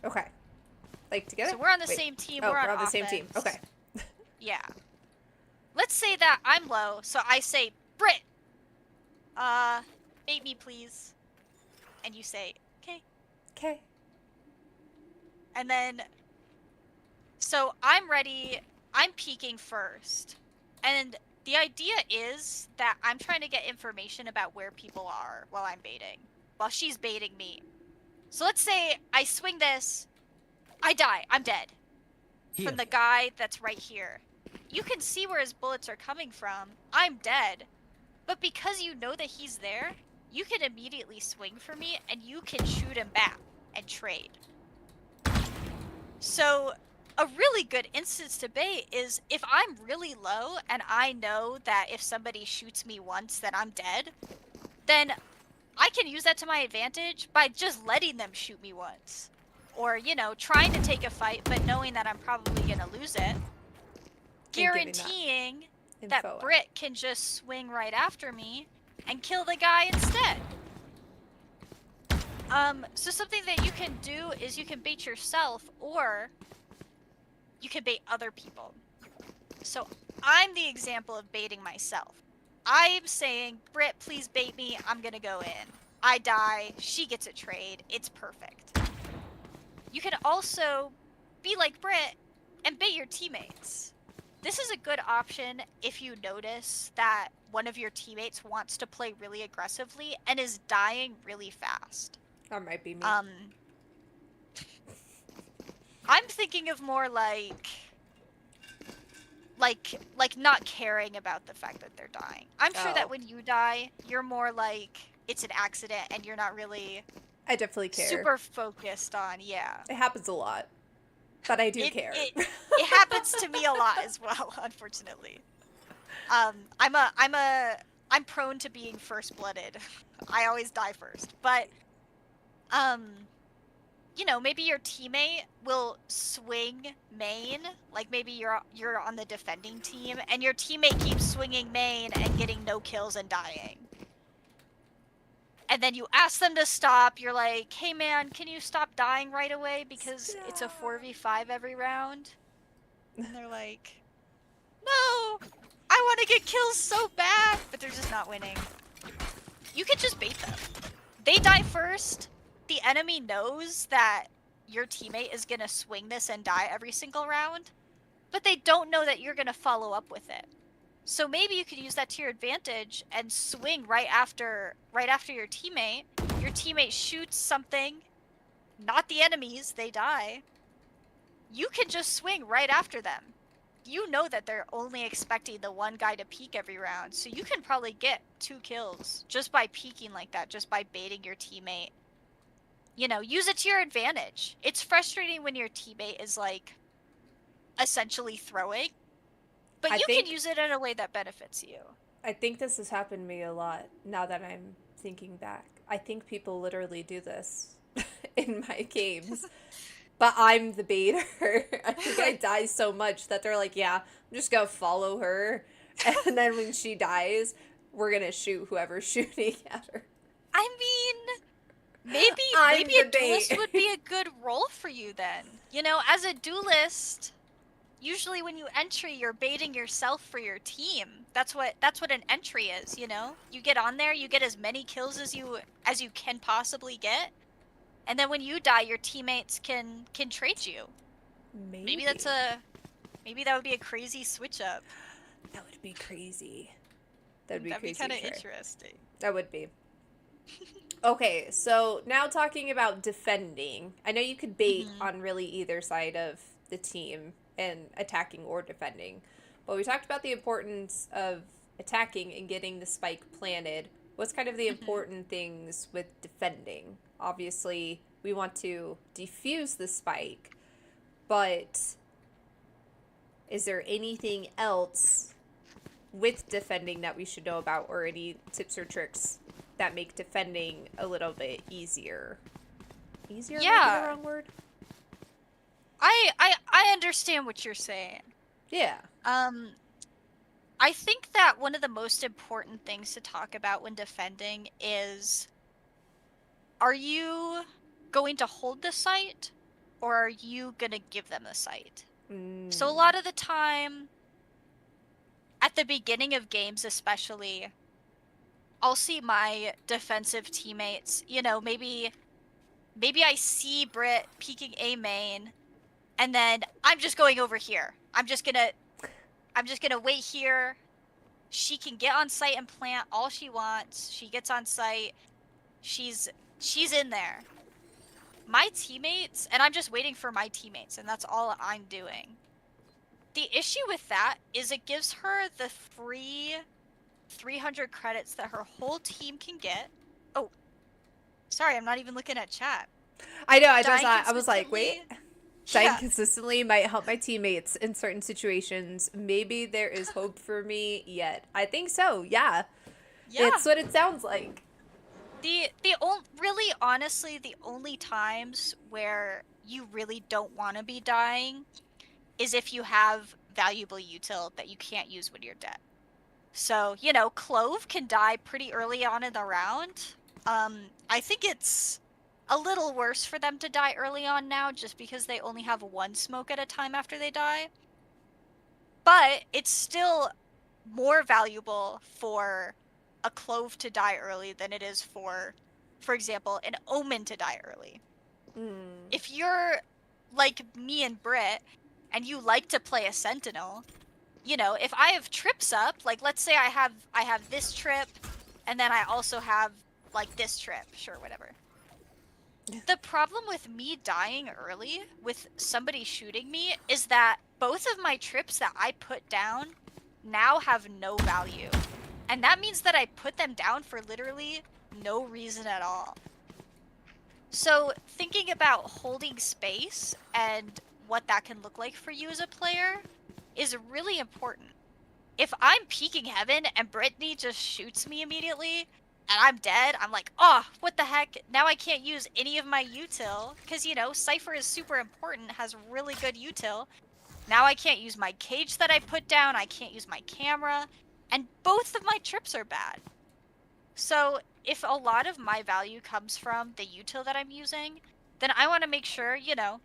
Okay. Like together? So we're on the Wait. same team, Oh, we're on the same team. offense. Okay. Yeah. Let's say that I'm low, so I say, Brit, bait me please. And you say, okay. Okay. And then, so I'm ready, I'm peeking first. And the idea is that I'm trying to get information about where people are while I'm baiting, while she's baiting me. So let's say I swing this, I die, I'm dead. Here. From the guy that's right here. You can see where his bullets are coming from. I'm dead. But because you know that he's there, you can immediately swing for me and you can shoot him back and trade. So a really good instance to bait is if I'm really low and I know that if somebody shoots me once that I'm dead, then I can use that to my advantage by just letting them shoot me once. Or, you know, trying to take a fight but knowing that I'm probably going to lose it. Guaranteeing that Brit can just swing right after me and kill the guy instead. So something that you can do is you can bait yourself or you can bait other people. So I'm the example of baiting myself. I'm saying, Brit, please bait me. I'm gonna go in. I die. She gets a trade. It's perfect. You can also be like Brit and bait your teammates. This is a good option if you notice that one of your teammates wants to play really aggressively and is dying really fast. That might be me. I'm thinking of more like not caring about the fact that they're dying. I'm sure that when you die, you're more like it's an accident and you're not really I definitely care. super focused on, yeah. It happens a lot. But I do care. It happens to me a lot as well, unfortunately. I'm prone to being first-blooded. I always die first. But you know, maybe your teammate will swing main, like maybe you're on the defending team and your teammate keeps swinging main and getting no kills and dying. And then you ask them to stop. You're like, hey man, can you stop dying right away because it's a 4v5 every round? And they're like, no, I want to get kills so bad, but they're just not winning. You could just bait them. They die first. The enemy knows that your teammate is going to swing this and die every single round, but they don't know that you're going to follow up with it. So maybe you could use that to your advantage and swing right after your teammate. Your teammate shoots something, not the enemies, they die. You can just swing right after them. You know that they're only expecting the one guy to peek every round, so you can probably get 2 kills just by peeking like that, just by baiting your teammate. You know, use it to your advantage. It's frustrating when your teammate is like essentially throwing. But you can use it in a way that benefits you. I think this has happened to me a lot now that I'm thinking back. I think people literally do this in my games. But I'm the baiter. I think I die so much that they're like, yeah, I'm just gonna follow her. And then when she dies, we're gonna shoot whoever's shooting at her. I mean, maybe I'm the a duelist bait. would be a good role for you then. You know, as a duelist, usually when you entry, you're baiting yourself for your team. That's what an entry is, you know? You get on there, you get as many kills as you can possibly get, and then when you die, your teammates can trade you. Maybe Maybe. maybe that would be a crazy switch up. That would be crazy. That would be That'd be crazy kind of to try. interesting. That would be. Okay, so now talking about defending. I know you could bait Mhm. on really either side of the team and attacking or defending. But we talked about the importance of attacking and getting the spike planted. What's kind of the Mhm. important things with defending? Obviously, we want to defuse the spike, but is there anything else with defending that we should know about, or any tips or tricks that make defending a little bit easier? Easier might be the Yeah, wrong word. I understand what you're saying. Yeah. Um, I think that one of the most important things to talk about when defending is, are you going to hold the site or are you going to give them the site? So a lot of the time, at the beginning of games especially, I'll see my defensive teammates, you know, maybe I see Brit peeking A main, and then I'm just going over here. I'm just gonna wait here. She can get on site and plant all she wants. She gets on site. She's in there. My teammates, and I'm just waiting for my teammates, and that's all I'm doing. The issue with that is it gives her the free 300 credits that her whole team can get. Oh, sorry, I'm not even looking at chat. I know, Dying I was like, wait. consistently. Dying Yeah, consistently might help my teammates in certain situations. Maybe there is hope for me yet. I think so, yeah. yeah. It's what it sounds like. Really honestly, the only times where you really don't want to be dying is if you have valuable util that you can't use when you're dead. So, you know, Clove can die pretty early on in the round. I think it's a little worse for them to die early on now just because they only have one smoke at a time after they die. But it's still more valuable for a Clove to die early than it is for example, an Omen to die early. If you're like me and Britt, and you like to play a Sentinel, you know, if I have trips up, like let's say I have this trip, and then I also have like this trip, sure, whatever. The problem with me dying early with somebody shooting me is that both of my trips that I put down now have no value. And that means that I put them down for literally no reason at all. So thinking about holding space and what that can look like for you as a player is really important. If I'm peeking heaven and Brittany just shoots me immediately and I'm dead, I'm like, oh, what the heck? Now I can't use any of my util because, you know, Cypher is super important, has really good util. Now I can't use my cage that I put down, I can't use my camera, and both of my trips are bad. So if a lot of my value comes from the util that I'm using, then I want to make sure, you know,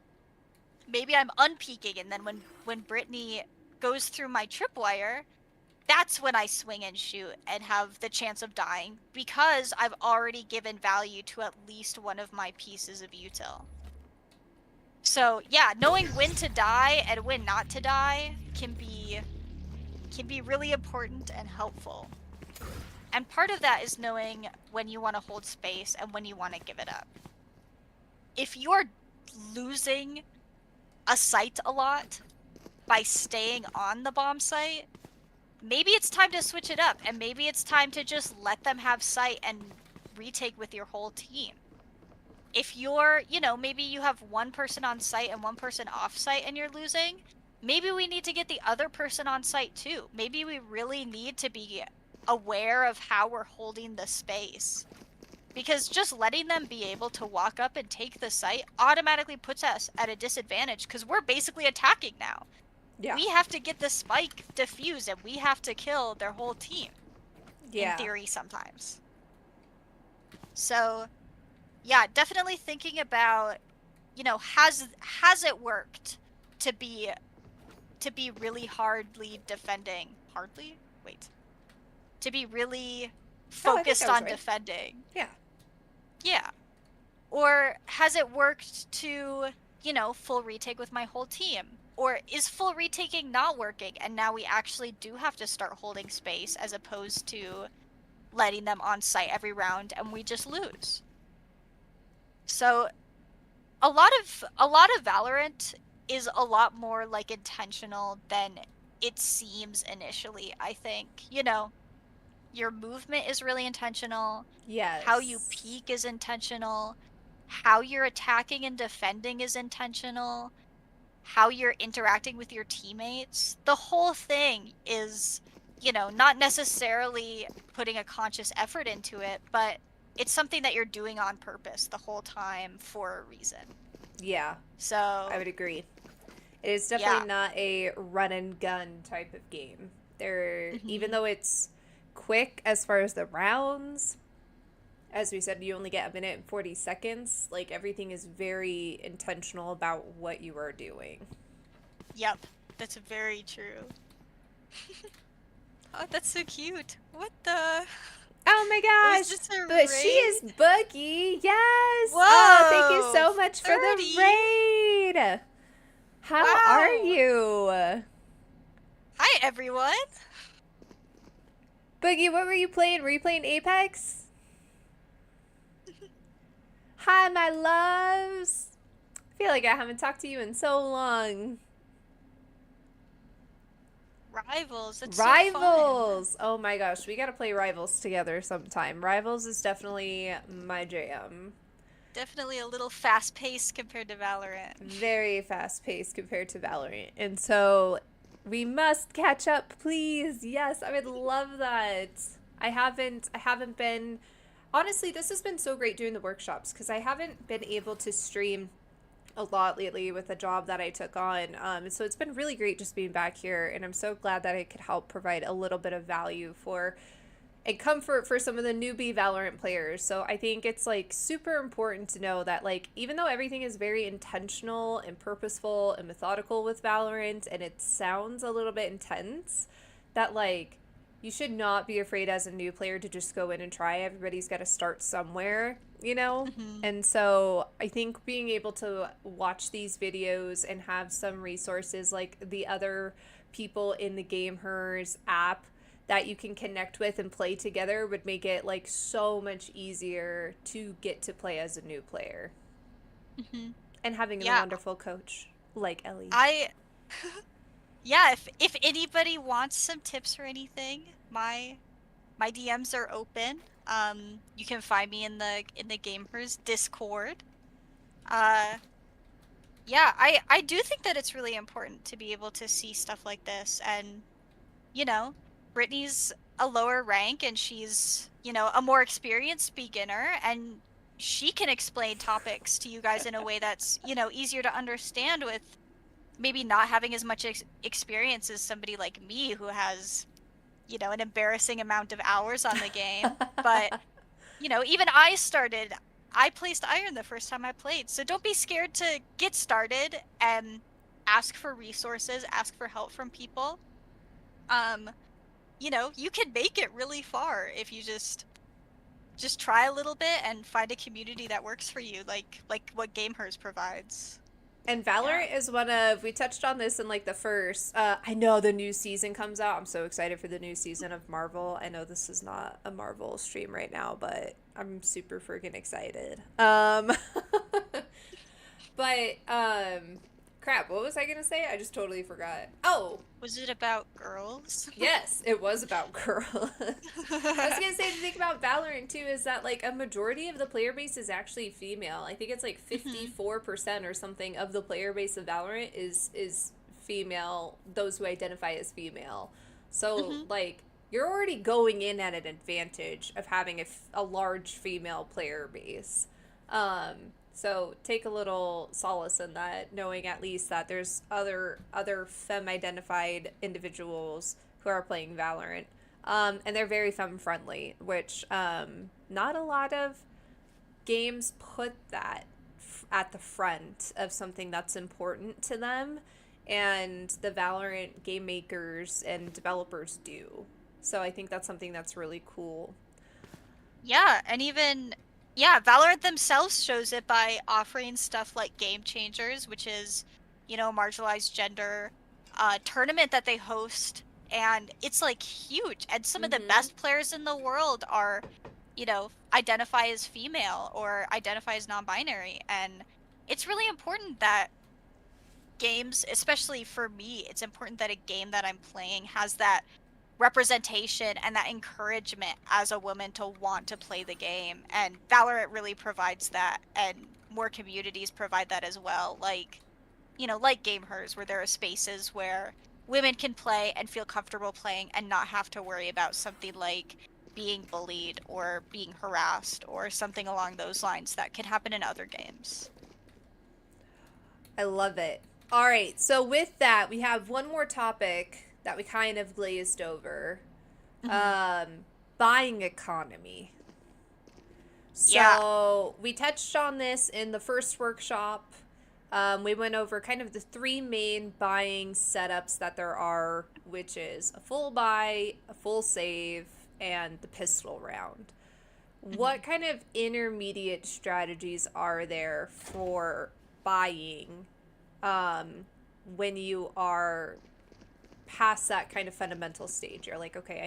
maybe I'm unpeaking, and then when Brittany goes through my tripwire, that's when I swing and shoot and have the chance of dying because I've already given value to at least one of my pieces of util. So yeah, knowing when to die and when not to die can be really important and helpful. And part of that is knowing when you want to hold space and when you want to give it up. If you're losing a site a lot by staying on the bomb site, maybe it's time to switch it up, and maybe it's time to just let them have sight and retake with your whole team. If you're, you know, maybe you have one person on site and one person off site and you're losing, maybe we need to get the other person on site too. Maybe we really need to be aware of how we're holding the space. because just letting them be able to walk up and take the site automatically puts us at a disadvantage because we're basically attacking now. Yeah. We have to get the spike defused and we have to kill their whole team. In Yeah. theory, sometimes. So, yeah, definitely thinking about, you know, has it worked to be really to be really Oh, I think focused I was on right. defending. Yeah. Yeah. Or has it worked to, you know, full retake with my whole team? Or is full retaking not working and now we actually do have to start holding space as opposed to letting them on site every round and we just lose? So a lot of Valorant is a lot more like intentional than it seems initially, I think. You know, your movement is really intentional. How you Yes. peek is intentional. How you're attacking and defending is intentional. How you're interacting with your teammates. The whole thing is, you know, not necessarily putting a conscious effort into it, but it's something that you're doing on purpose the whole time for a reason. Yeah. I So, would agree. It is definitely yeah. not a run and gun type of game. There, even Hmm. though it's quick as far as the rounds, as we said, you only get a minute and 40 seconds. Like, everything is very intentional about what you are doing. Yep. That's very true. Oh, that's so cute. What the? Oh my Was gosh! this a But she is raid? Boogie! Yes! Oh, thank you Whoa! so much for the 30? raid! How are Wow! you? Hi, everyone! Boogie, what were you playing? Were you playing Apex? Hi, my loves! I feel like I haven't talked to you in so long. Rivals, that's so fun. Rivals! Oh my gosh, we gotta play Rivals together sometime. Rivals is definitely my jam. Definitely a little fast paced compared to Valorant. Very fast paced compared to Valorant. And so we must catch up, please. Yes, I would love that. I haven't been honestly, this has been so great doing the workshops because I haven't been able to stream a lot lately with the job that I took on. So it's been really great just being back here, and I'm so glad that I could help provide a little bit of value for and comfort for some of the newbie Valorant players. So I think it's like super important to know that like even though everything is very intentional and purposeful and methodical with Valorant and it sounds a little bit intense, that like you should not be afraid as a new player to just go in and try. Everybody's got to start somewhere, you know? Hmm. And so I think being able to watch these videos and have some resources like the other people in the Gamehers app that you can connect with and play together would make it like so much easier to get to play as a new player. Hmm. And having a Yeah, wonderful coach like Ellie. I. Yeah, if anybody wants some tips or anything, my DMs are open. You can find me in the Gamers Discord. Uh, yeah, I do think that it's really important to be able to see stuff like this, and you know, Brittany's a lower rank and she's, you know, a more experienced beginner, and she can explain topics to you guys in a way that's, you know, easier to understand with maybe not having as much experience as somebody like me who has, you know, an embarrassing amount of hours on the game. But, you know, even I placed iron the first time I played. So don't be scared to get started and ask for resources, ask for help from people. Um, you know, you can make it really far if you just try a little bit and find a community that works for you, like what Gamehers provides. And Yeah. Valorant is one of, we touched on this in like the first, I know the new season comes out. I'm so excited for the new season of Marvel. I know this is not a Marvel stream right now, but I'm super freaking excited. But, crap, what was I gonna say? I just totally forgot. Oh, Was it about girls? yes, it was about girls. I was gonna say the thing about Valorant too is that like a majority of the player base is actually female. I think it's like Hmm. 54% or something of the player base of Valorant is female, those who identify as female. So Hmm. like you're already going in at an advantage of having a large female player base. So take a little solace in that, knowing at least that there's other femme-identified individuals who are playing Valorant, and they're very femme-friendly, which not a lot of games put that at the front of something that's important to them, and the Valorant game makers and developers do. So I think that's something that's really cool. Yeah, and even yeah, Valorant themselves shows it by offering stuff like Game Changers, which is, marginalized gender tournament that they host, and it's like huge. And some of the best players in the world are, identify as female or identify as non-binary, and it's really important that games, especially for me, it's important that a game that I'm playing has that representation and that encouragement as a woman to want to play the game. And Valorant really provides that, and more communities provide that as well. Like, like GameHers, where there are spaces where women can play and feel comfortable playing and not have to worry about something like being bullied or being harassed or something along those lines that can happen in other games. I love it. All right, so with that, we have one more topic that we kind of glazed over. Buying economy. So we touched on this in the first workshop. We went over kind of the three main buying setups that there are, which is a full buy, a full save, and the pistol round. What kind of intermediate strategies are there for buying when you are past that kind of fundamental stage? You're like, okay,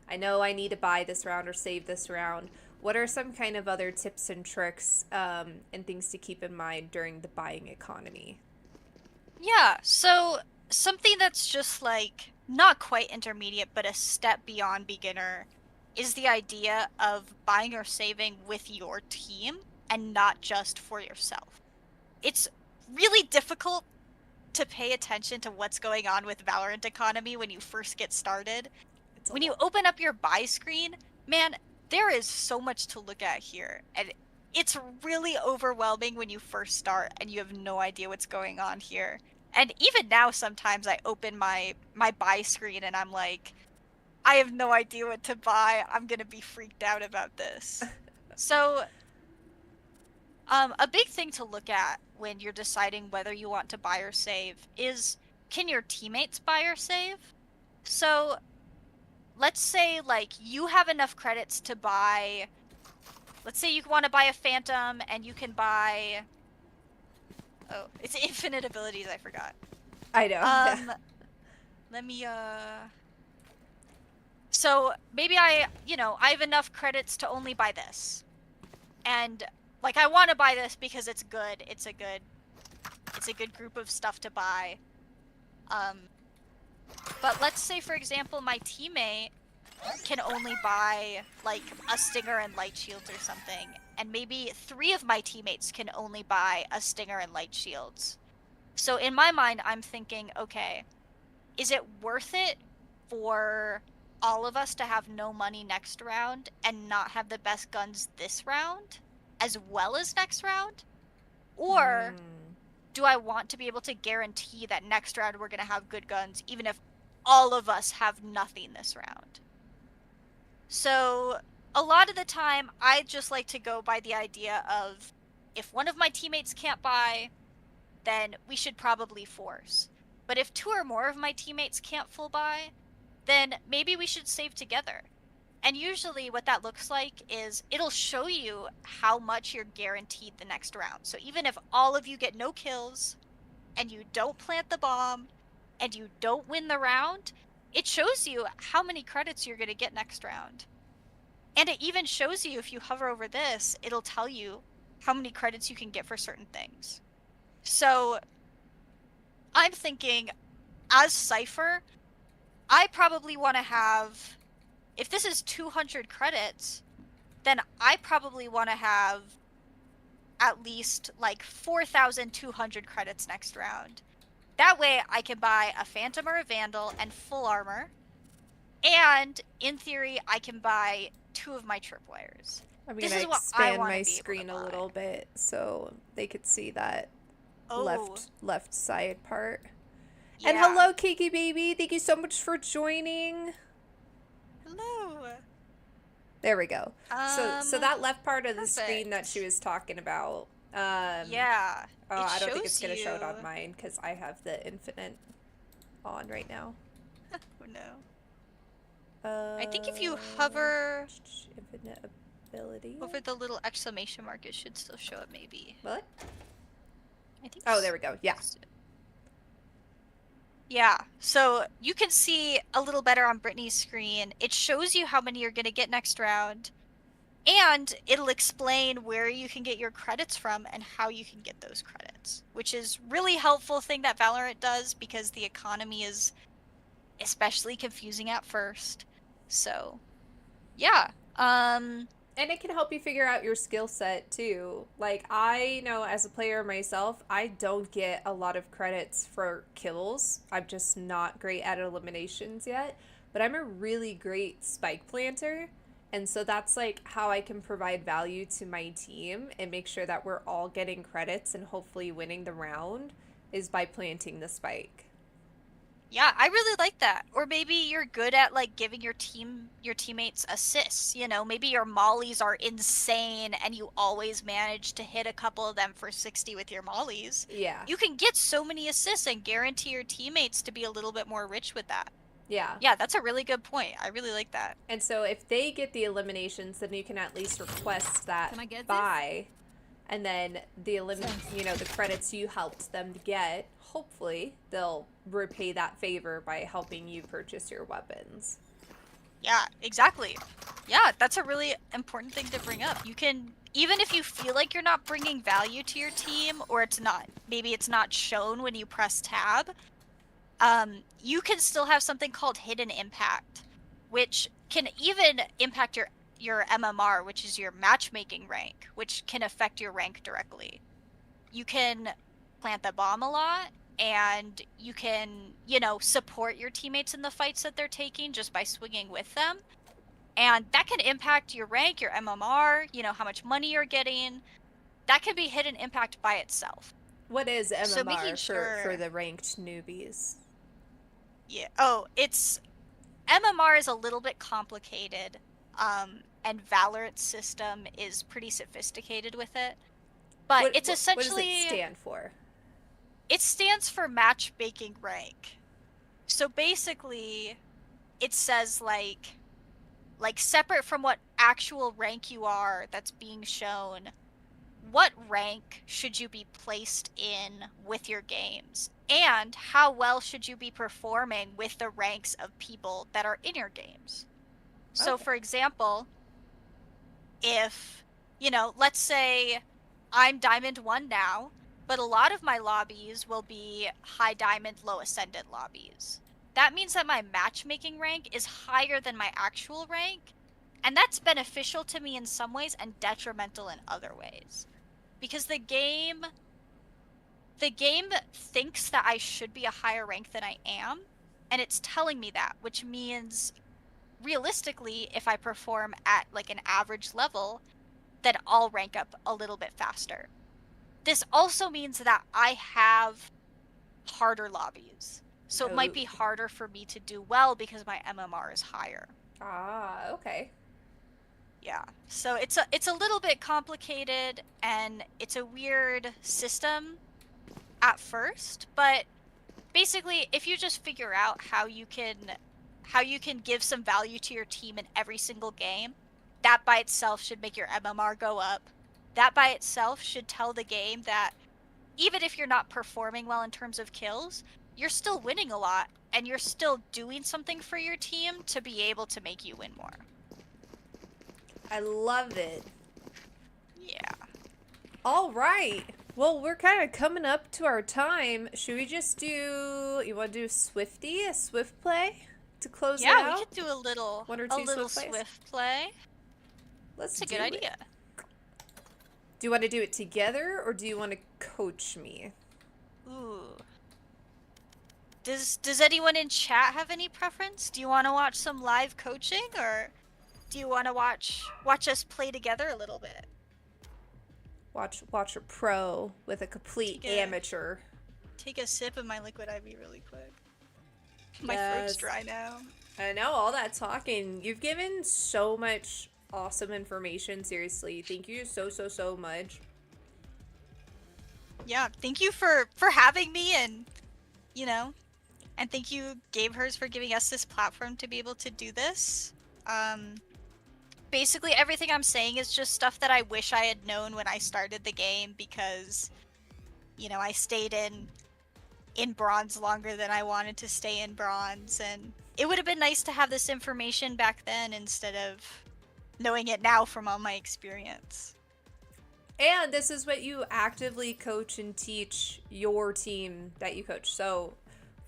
I need to buy this round or save this round. What are some kind of other tips and tricks and things to keep in mind during the buying economy? Yeah, so something that's just like not quite intermediate, but a step beyond beginner is the idea of buying or saving with your team and not just for yourself. It's really difficult to pay attention to what's going on with Valorant economy when you first get started. When you open up your buy screen, man, there is so much to look at here. And it's really overwhelming when you first start and you have no idea what's going on here. And even now, sometimes I open my buy screen and I'm like, I have no idea what to buy. I'm gonna be freaked out about this. So, a big thing to look at when you're deciding whether you want to buy or save is, can your teammates buy or save? So, let's say like you have enough credits to buy. Let's say you want to buy a Phantom and you can buy. Oh, it's infinite abilities. I forgot. I know. Let me So maybe I have enough credits to only buy this, and like I want to buy this because it's good. It's a good group of stuff to buy. But let's say for example my teammate can only buy like a Stinger and light shields or something, and maybe 3 of my teammates can only buy a Stinger and light shields. So in my mind, I'm thinking, okay, is it worth it for all of us to have no money next round and not have the best guns this round as well as next round? Or do I want to be able to guarantee that next round we're going to have good guns even if all of us have nothing this round? So a lot of the time, I just like to go by the idea of, if one of my teammates can't buy, then we should probably force. But if 2 or more of my teammates can't full buy, then maybe we should save together. And usually what that looks like is it'll show you how much you're guaranteed the next round. So even if all of you get no kills, and you don't plant the bomb, and you don't win the round, it shows you how many credits you're going to get next round. And it even shows you, if you hover over this, it'll tell you how many credits you can get for certain things. So I'm thinking, as Cypher, I probably want to have, if this is 200 credits, then I probably want to have at least like 4,200 credits next round. That way I can buy a Phantom or a Vandal and full armor, And in theory, I can buy 2 of my tripwires. I'm This gonna is what I expand want my to be able to screen a buy. little bit so they could see that Oh, left side part. And yeah. hello, Kiki baby. Thank you so much for joining. Hello. There we go. So that left part of the screen that Perfect. she was talking about. Yeah. Oh, It I don't think it's shows gonna show it you. on mine because I have the infinite on right now. Oh no. Uh, I think if you hover infinite ability. over the little exclamation mark, it should still show up maybe. What? I think Oh, there we go. Yeah. Yeah, so you can see a little better on Brittany's screen. It shows you how many you're going to get next round, and it'll explain where you can get your credits from and how you can get those credits, which is really helpful thing that Valorant does because the economy is especially confusing at first. So, yeah. And it can help you figure out your skill set too. Like, I know as a player myself, I don't get a lot of credits for kills. I'm just not great at eliminations yet. But I'm a really great spike planter. And so that's like how I can provide value to my team and make sure that we're all getting credits and hopefully winning the round is by planting the spike. Yeah, I really like that. Or maybe you're good at like giving your teammates assists, maybe your mollies are insane and you always manage to hit a couple of them for 60 with your mollies. Yeah. You can get so many assists and guarantee your teammates to be a little bit more rich with that. Yeah. Yeah, that's a really good point. I really like that. And so if they get the eliminations, then you can at least request that Can I get this? buy. And then the credits you helped them to get, hopefully they'll repay that favor by helping you purchase your weapons. Yeah, exactly. Yeah, that's a really important thing to bring up. You can, even if you feel like you're not bringing value to your team, or maybe it's not shown when you press tab, you can still have something called hidden impact, which can even impact your MMR, which is your matchmaking rank, which can affect your rank directly. You can plant the bomb a lot, and you can, support your teammates in the fights that they're taking just by swinging with them. And that can impact your rank, your MMR, how much money you're getting. That can be hidden impact by itself. What is MMR So making for sure the ranked newbies? Yeah. Oh, MMR is a little bit complicated. And Valorant's system is pretty sophisticated with it. But it's essentially what does it stand for? It stands for matchmaking rank. So basically, it says like separate from what actual rank you are that's being shown, what rank should you be placed in with your games? And how well should you be performing with the ranks of people that are in your games? So, Okay. for example, if, let's say I'm Diamond 1 now, but a lot of my lobbies will be high Diamond, low Ascendant lobbies. That means that my matchmaking rank is higher than my actual rank, and that's beneficial to me in some ways and detrimental in other ways. Because the game thinks that I should be a higher rank than I am, and it's telling me that, which means realistically, if I perform at like an average level, then I'll rank up a little bit faster. This also means that I have harder lobbies. So it might be harder for me to do well because my MMR is higher. Ah, okay. Yeah. So it's a little bit complicated and it's a weird system at first, but basically if you just figure out how you can give some value to your team in every single game, that by itself should make your MMR go up. That by itself should tell the game that even if you're not performing well in terms of kills, you're still winning a lot and you're still doing something for your team to be able to make you win more. I love it. Yeah. All right. Well, we're kind of coming up to our time. Should we just you want to do a swift play to close it out? Yeah, we could do a little swift play. That's a good idea. Do you want to do it together or do you want to coach me? Ooh. Does anyone in chat have any preference? Do you want to watch some live coaching, or do you want to watch us play together a little bit? Watch a pro with a complete amateur. Take a sip of my liquid IV really quick. My Yes. throat's dry now. I know, all that talking. You've given so much awesome information, seriously. Thank you so much. Yeah, thank you for having me, and and thank you Gamehers for giving us this platform to be able to do this. Basically everything I'm saying is just stuff that I wish I had known when I started the game, because I stayed in bronze longer than I wanted to stay in bronze, and it would have been nice to have this information back then instead of knowing it now from all my experience. And this is what you actively coach and teach your team that you coach. So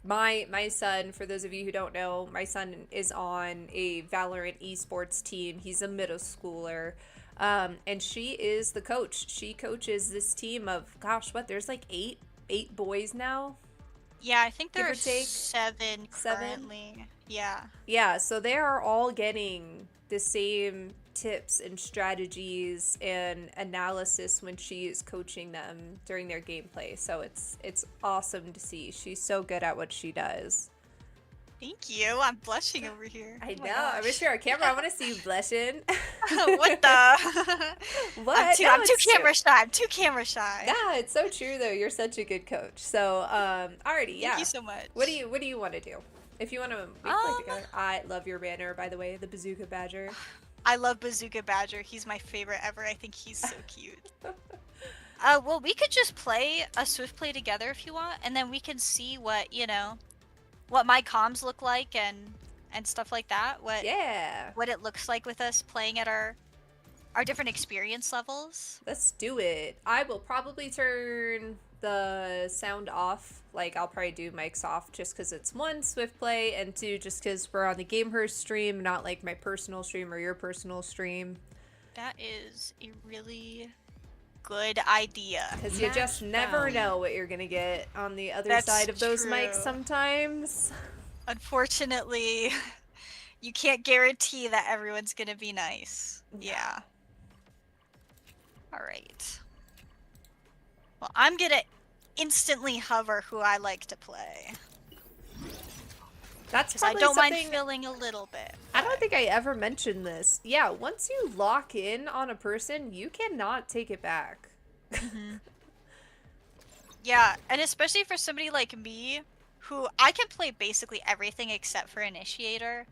my son, for those of you who don't know, my son is on a Valorant esports team. He's a middle schooler. And she is the coach. She coaches this team of, gosh, there's like eight boys now? Yeah, I think there Give are or take? 7 currently. Yeah. Yeah, so they are all getting the same tips and strategies and analysis when she is coaching them during their gameplay. So it's awesome to see. She's so good at what she does. Thank you. I'm blushing over here. I Oh my know. I gosh. wish you were on camera. I want to see you blushing. What the? What? I'm too, No, I'm too it's true. camera shy. I'm too camera shy. Yeah, it's so true though. You're such a good coach. So, alrighty, yeah. Thank you so much. What do you want to do? If you want to play together, I love your banner, by the way, the Bazooka Badger. I love Bazooka Badger. He's my favorite ever. I think he's so cute. Well, we could just play a Swift play together if you want, and then we can see what what my comms look like and stuff like that. What it looks like with us playing at our different experience levels. Let's do it. I will probably turn the sound off. Like, I'll probably do mics off just because it's 1, Swift play, and 2, just because we're on the Gamehurst stream, not like my personal stream or your personal stream. That is a really good idea. Because you just never know what you're going to get on the other That's side of those true. mics sometimes. Unfortunately, you can't guarantee that everyone's gonna be nice. Yeah. Alright. Well, I'm gonna instantly hover who I like to play. That's Because I probably don't mind something... filling a little bit. I don't think I ever mentioned this. Yeah, once you lock in on a person, you cannot take it back. Yeah, and especially for somebody like me, who I can play basically everything except for Initiator.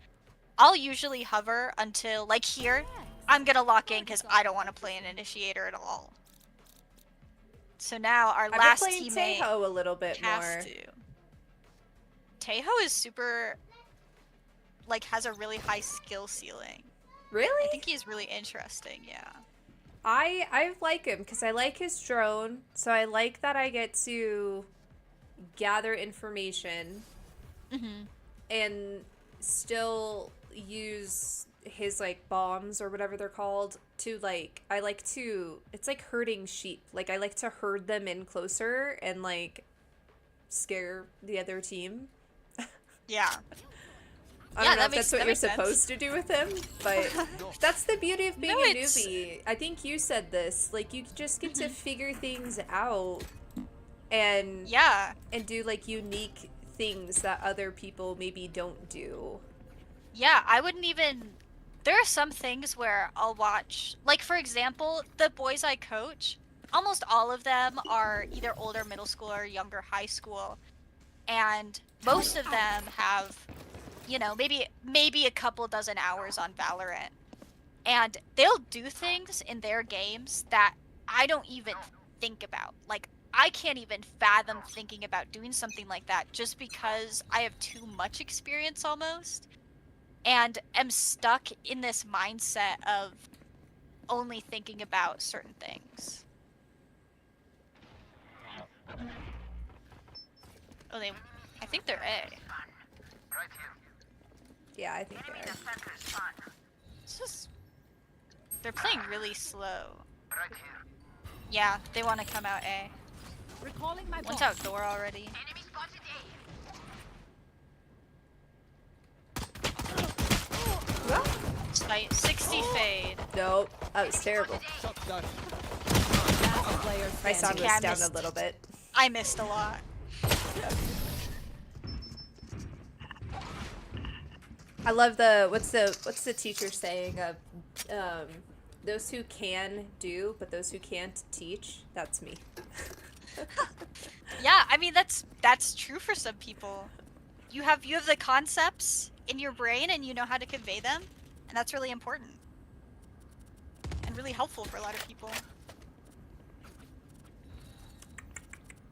I'll usually hover until, like here, I'm gonna lock in because I don't want to play an Initiator at all. So now our last I've been playing teammate Teho a little bit has more. to. Teho is super, like, has a really high skill ceiling. Really? I think he's really interesting, yeah. I like him because I like his drone, so I like that I get to gather information and still use his like bombs or whatever they're called to like it's like herding sheep. Like I like to herd them in closer and like scare the other team. Yeah. I don't know if that's what you're supposed to do with him, but that's the beauty of being a newbie. I think you said this. Like, you just get to figure things out and do, like, unique things that other people maybe don't do. Yeah, I wouldn't even... There are some things where I'll watch... Like, for example, the boys I coach, almost all of them are either older middle school or younger high school. And most of them have... you know, maybe a couple dozen hours on Valorant. And they'll do things in their games that I don't even think about. Like, I can't even fathom thinking about doing something like that just because I have too much experience almost. And am stuck in this mindset of only thinking about certain things. Oh, I think they're A. Yeah, I think they are. It's just... They're playing really slow. Yeah, they want to come out A. Recalling my One's boss. outdoor already. fight. 60 fade. Nope, that was terrible. Last player My standing. sound Okay, was I down a missed. little bit. I missed a lot. I love the what's the teacher saying of those who can do, but those who can't teach. That's me. Yeah, I mean that's true for some people. You have the concepts in your brain and you know how to convey them, and that's really important and really helpful for a lot of people.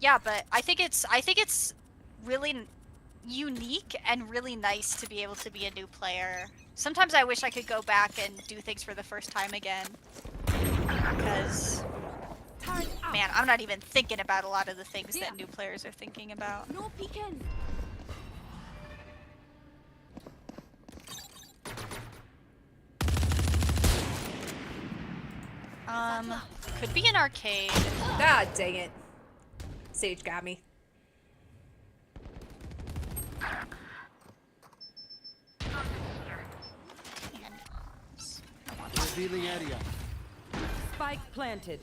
Yeah, but I think it's really unique and really nice to be able to be a new player. Sometimes I wish I could go back and do things for the first time again. Because, Turret out. man, I'm not even thinking about a lot of the things Yeah. that new players are thinking about. No peeking. Could be an arcade. God dang it. Sage got me. Revealing area. Spike planted.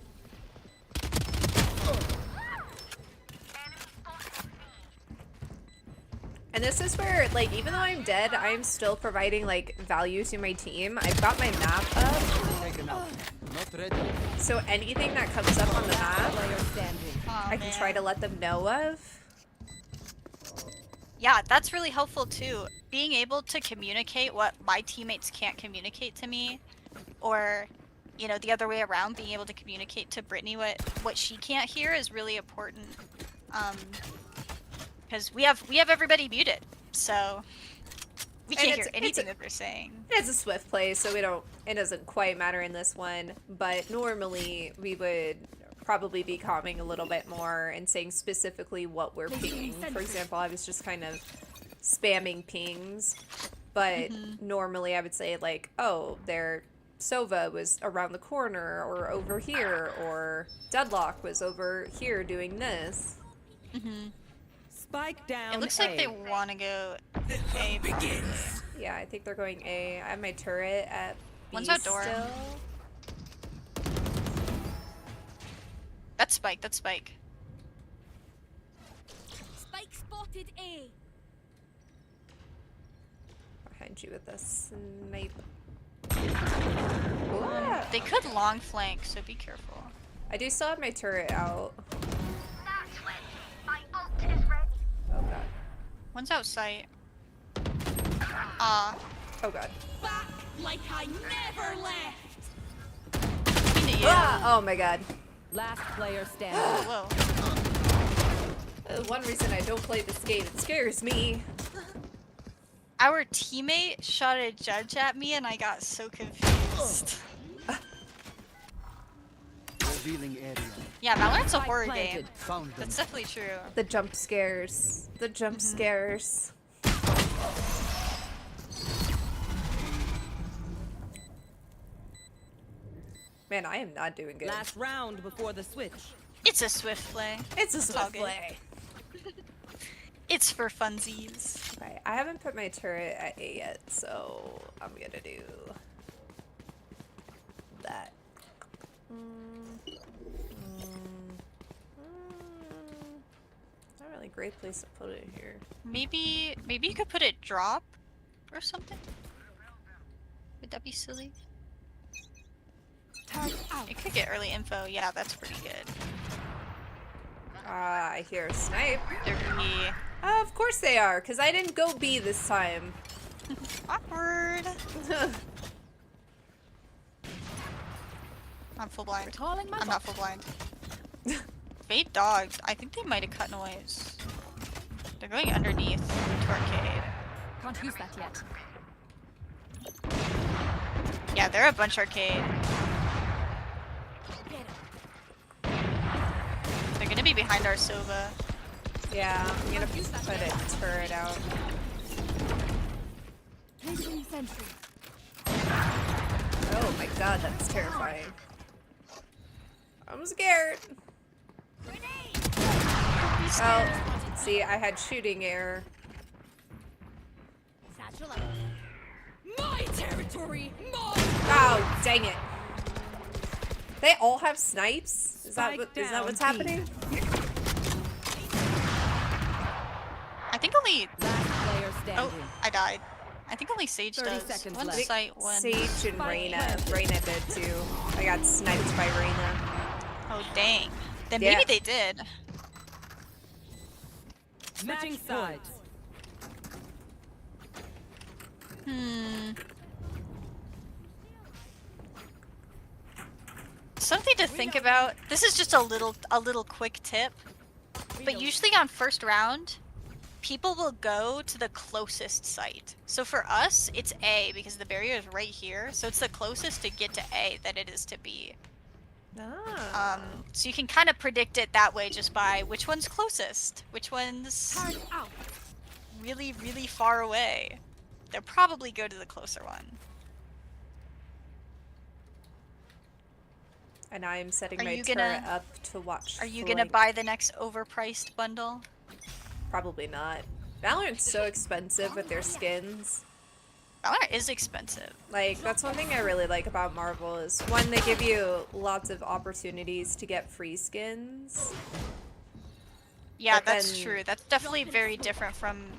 And this is where, like, even though I'm dead, I'm still providing, like, value to my team. I've got my map up, Taken out. Not ready. so anything that comes up on the map, Player standing. Aw, I can try man. to let them know of. Yeah, that's really helpful too. Being able to communicate what my teammates can't communicate to me, or, you know, the other way around, being able to communicate to Brittany what she can't hear is really important. Because we have everybody muted, so we And can't it's- hear it's anything a- that they're saying. It's a swift play, so it doesn't quite matter in this one, but normally we would probably be calming a little bit more and saying specifically what we're pinging. For example, I was just kind of spamming pings, but normally I would say like, oh, their Sova was around the corner or over here, or Deadlock was over here doing this. Spike down. It looks A. like they want to go A. Yeah, I think they're going A. I have my turret at B One's outdoor. still. That's Spike. That's Spike. Spike spotted A. Behind you with a snipe. Ooh. They could long flank, so be careful. I do still have my turret out. That's when my ult is ready. Oh god. One's outside. Ah, Oh god. Back like I never left. into you. Ah! Oh my god. Last player standing. Whoa. One reason I don't play this game, it scares me. Our teammate shot a judge at me and I got so confused. Revealing area. Yeah, Valorant's a Spike horror planted. game. Found them. That's definitely true. The jump scares. The jump scares. Man, I am not doing good. Last round before the switch. It's a swift play. It's a all swift good. play. It's for funsies. Right, I haven't put my turret at A yet, so I'm gonna do that. Not really a great place to put it here. Maybe you could put it drop or something? Would that be silly? Turret out. It could get early info. Yeah, that's pretty good. Ah, I hear a snipe. They're gonna be Of course they are, because I didn't go B this time. awkward. I'm full blind. Calling my I'm not full blind. Fate dogged. I think they might have cut noise. They're going underneath to arcade. Can't use that yet. Yeah, they're a bunch arcade. Get him. They're gonna be behind our Sova. Yeah, I'm gonna put a turret out. Placing sentry. Oh my god, that's terrifying. I'm scared. Oh, see, I had shooting error. Satchel out. My territory, my Oh, dang it. They all have snipes? Is that Spike what's down, B. happening? I think only. Last player Oh, standing. I died. I think only Sage 30 does. seconds One left. site, one. Sage and Reyna. Reyna did too. I got sniped by Reyna. Oh dang. Then Yeah. maybe they did. Switching sides. Something to think about. This is just a little quick tip. But usually on first round, people will go to the closest site. So for us, it's A because the barrier is right here. So it's the closest to get to A than it is to B. Ah. So you can kind of predict it that way just by which one's closest, which one's Turn out. really, really far away. They'll probably go to the closer one. And I'm setting Are my you turret gonna- up to watch. Are you gonna flank. buy the next overpriced bundle? Probably not. Valorant's so expensive with their skins. Valorant is expensive. Like, that's one thing I really like about Marvel is, one, they give you lots of opportunities to get free skins. Yeah, But that's then- true. That's definitely very different from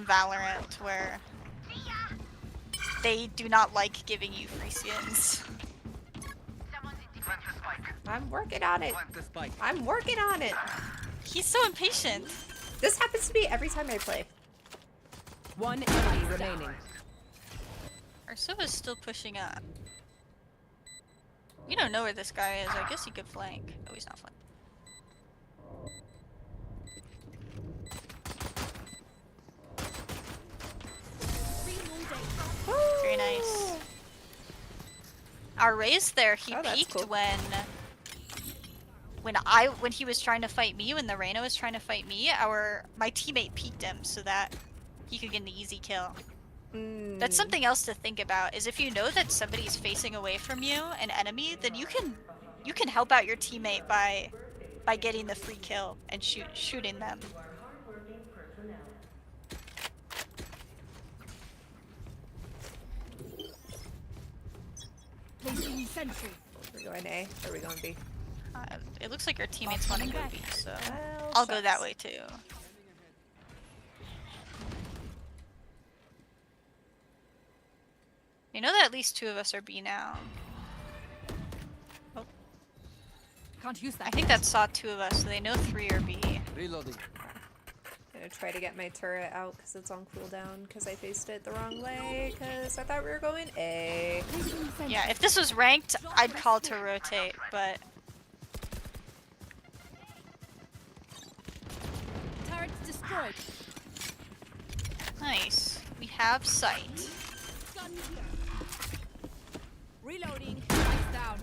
Valorant, where they do not like giving you free skins. I'm working on it. I'm working on it. He's so impatient. This happens to me every time I play. One enemy remaining. Arsova's still pushing up. You don't know where this guy is. I guess he could flank. Oh, he's not flanking. Very nice. Our Ray's there. He Oh, that's peeked cool. when he was trying to fight me, when the Reyna was trying to fight me, my teammate peeked him so that he could get an easy kill. That's something else to think about, is if you know that somebody's facing away from you, an enemy, then you can help out your teammate by getting the free kill and shooting them. Placing sentry. Are we going A? Or are we going B? It looks like our teammates want to go B, so Well, I'll go that shucks. way too. You know that at least 2 of us are B now. Can't use that. I think that saw 2 of us, so they know 3 are B. Reloading. I'm gonna try to get my turret out because it's on cooldown because I faced it the wrong way because I thought we were going A. Placing sentry. Yeah, if this was ranked, I'd call to rotate, but Turret destroyed. nice. We have sight. Gun here. Reloading. Lights down.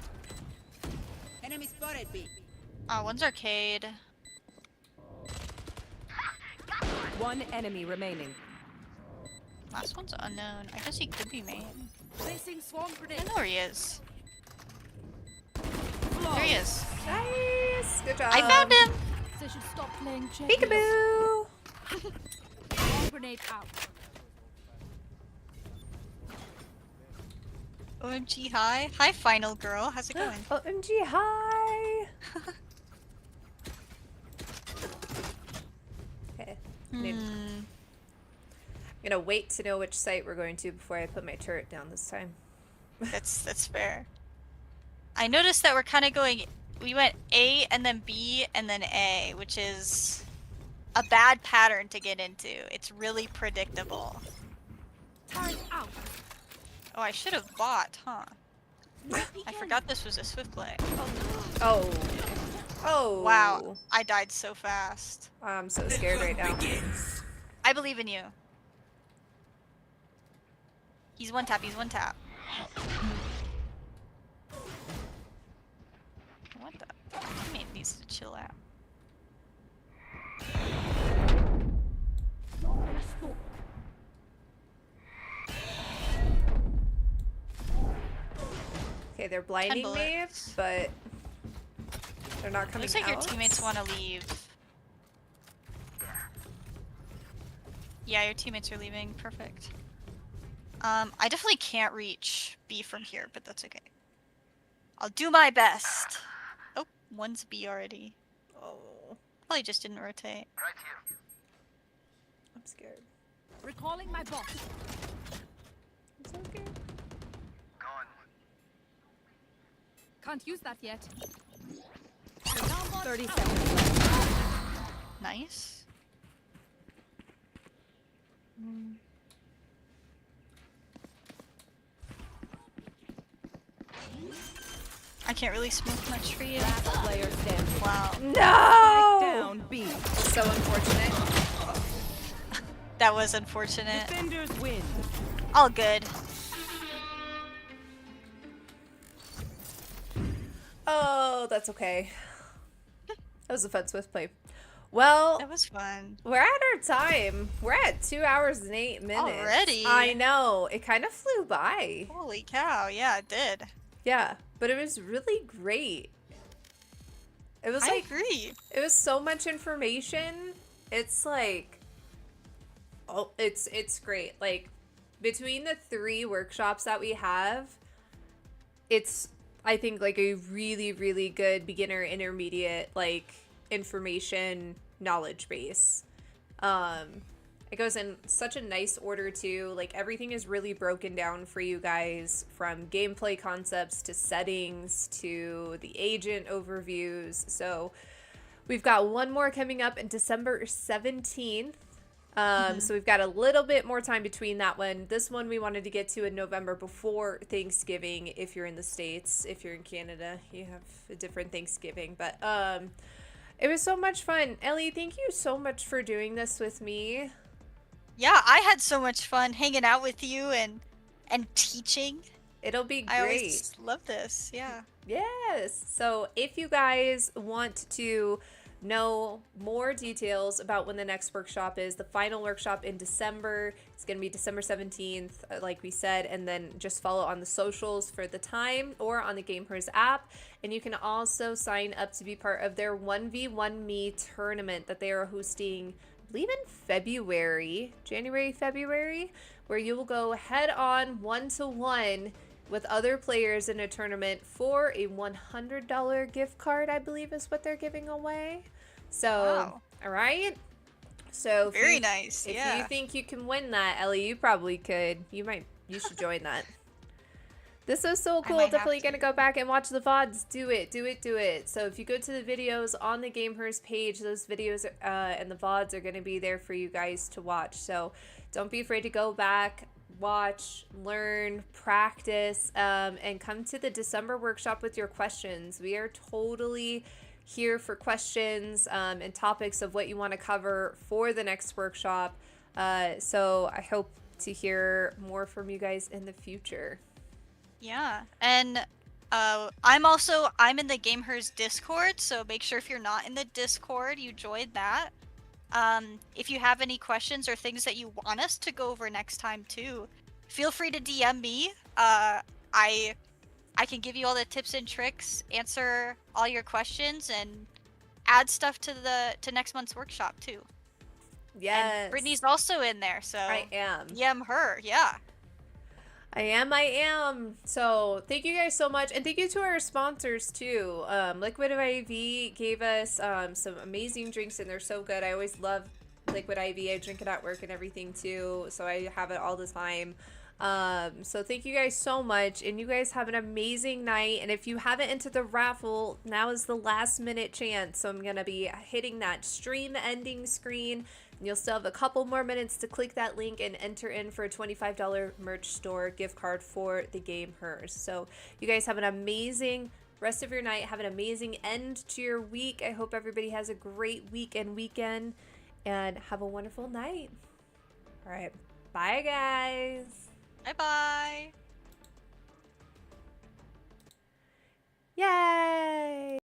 Enemy spotted B. One's arcade. One enemy remaining. Last one's unknown. I guess he could be main. Placing swarm I grenade. know where he is. There he is. Nice! Good job. I found him! They should stop playing checkers. Peekaboo! Swarm grenade out. OMG, hi. Hi, final girl. How's it going? OMG, hi! Okay. I'm gonna wait to know which site we're going to before I put my turret down this time. That's fair. I noticed that we're kind of going. We went A and then B and then A, which is a bad pattern to get into. It's really predictable. Turret out. Oh, I should have bought, huh? I forgot this was a swift play. Oh. Oh. Wow, I died so fast. I'm so scared right now. I believe in you. He's one tap. He's one tap. What the? My teammate needs to chill out. Okay, they're blinding me, bullets. but they're not coming Looks like out. your teammates want to leave. Yeah, your teammates are leaving. Perfect. I definitely can't reach B from here, but that's okay. I'll do my best. Oh, one's B already. Oh, Probably just didn't rotate. Right here. I'm scared. Recalling my boss. It's okay. Gone. Can't use that yet. 30 seconds left. Nice. I can't really smoke much for you. Last player standing. Wow. No! Down B. So unfortunate. That was unfortunate. Defenders win. All good. Oh, that's okay. That was a fun Swift play. Well, That was fun. we're at our time. We're at 2 hours and 8 minutes. Already? I know. It kind of flew by. Holy cow, yeah, it did. Yeah, but it was really great. It was I like, agree. it was so much information. It's like, oh, it's great. Like, between the 3 workshops that we have, it's, I think, like a really, really good beginner, intermediate, like, information knowledge base. It goes in such a nice order too. Like, everything is really broken down for you guys, from gameplay concepts to settings to the agent overviews. So we've got one more coming up in December 17th. So we've got a little bit more time between that one. This one we wanted to get to in November before Thanksgiving. If you're in the States, if you're in Canada, you have a different Thanksgiving. But it was so much fun. Ellie, thank you so much for doing this with me. Yeah, I had so much fun hanging out with you and teaching. It'll be I great. always love this. Yeah. Yes. So if you guys want to know more details about when the next workshop is, the final workshop in December, it's going to be December 17th, like we said, and then just follow on the socials for the time or on the GameHers app. And you can also sign up to be part of their 1v1 Me tournament that they are hosting, I believe in February, February, where you will go head on 1-to-1 with other players in a tournament for a $100 gift card, I believe is what they're giving away. So, Wow. all right. So if Very you- nice. If Yeah. you think you can win that, Ellie, you probably could. You should join that. This was so cool. might have Definitely to. gonna go back and watch the VODs. Do it. So if you go to the videos on the GameHers page, those videos and the VODs are gonna be there for you guys to watch. So don't be afraid to go back, watch, learn, practice, and come to the December workshop with your questions. We are totally here for questions and topics of what you want to cover for the next workshop. So I hope to hear more from you guys in the future. Yeah. And I'm in the GameHers Discord, so make sure if you're not in the Discord, you join that. If you have any questions or things that you want us to go over next time too, feel free to DM me. I can give you all the tips and tricks, answer all your questions, and add stuff to next month's workshop too. Yes. And Brittany's also in there, so I am. DM her. Yeah. I am. So thank you guys so much. And thank you to our sponsors too. Liquid IV gave us some amazing drinks and they're so good. I always love Liquid IV. I drink it at work and everything too. So I have it all the time. So thank you guys so much. And you guys have an amazing night. And if you haven't entered the raffle, now is the last minute chance. So I'm going to be hitting that stream ending screen. You'll still have a couple more minutes to click that link and enter in for a $25 merch store gift card for the GameHers. So you guys have an amazing rest of your night. Have an amazing end to your week. I hope everybody has a great week and weekend. And have a wonderful night. All right. Bye, guys. Bye-bye. Yay!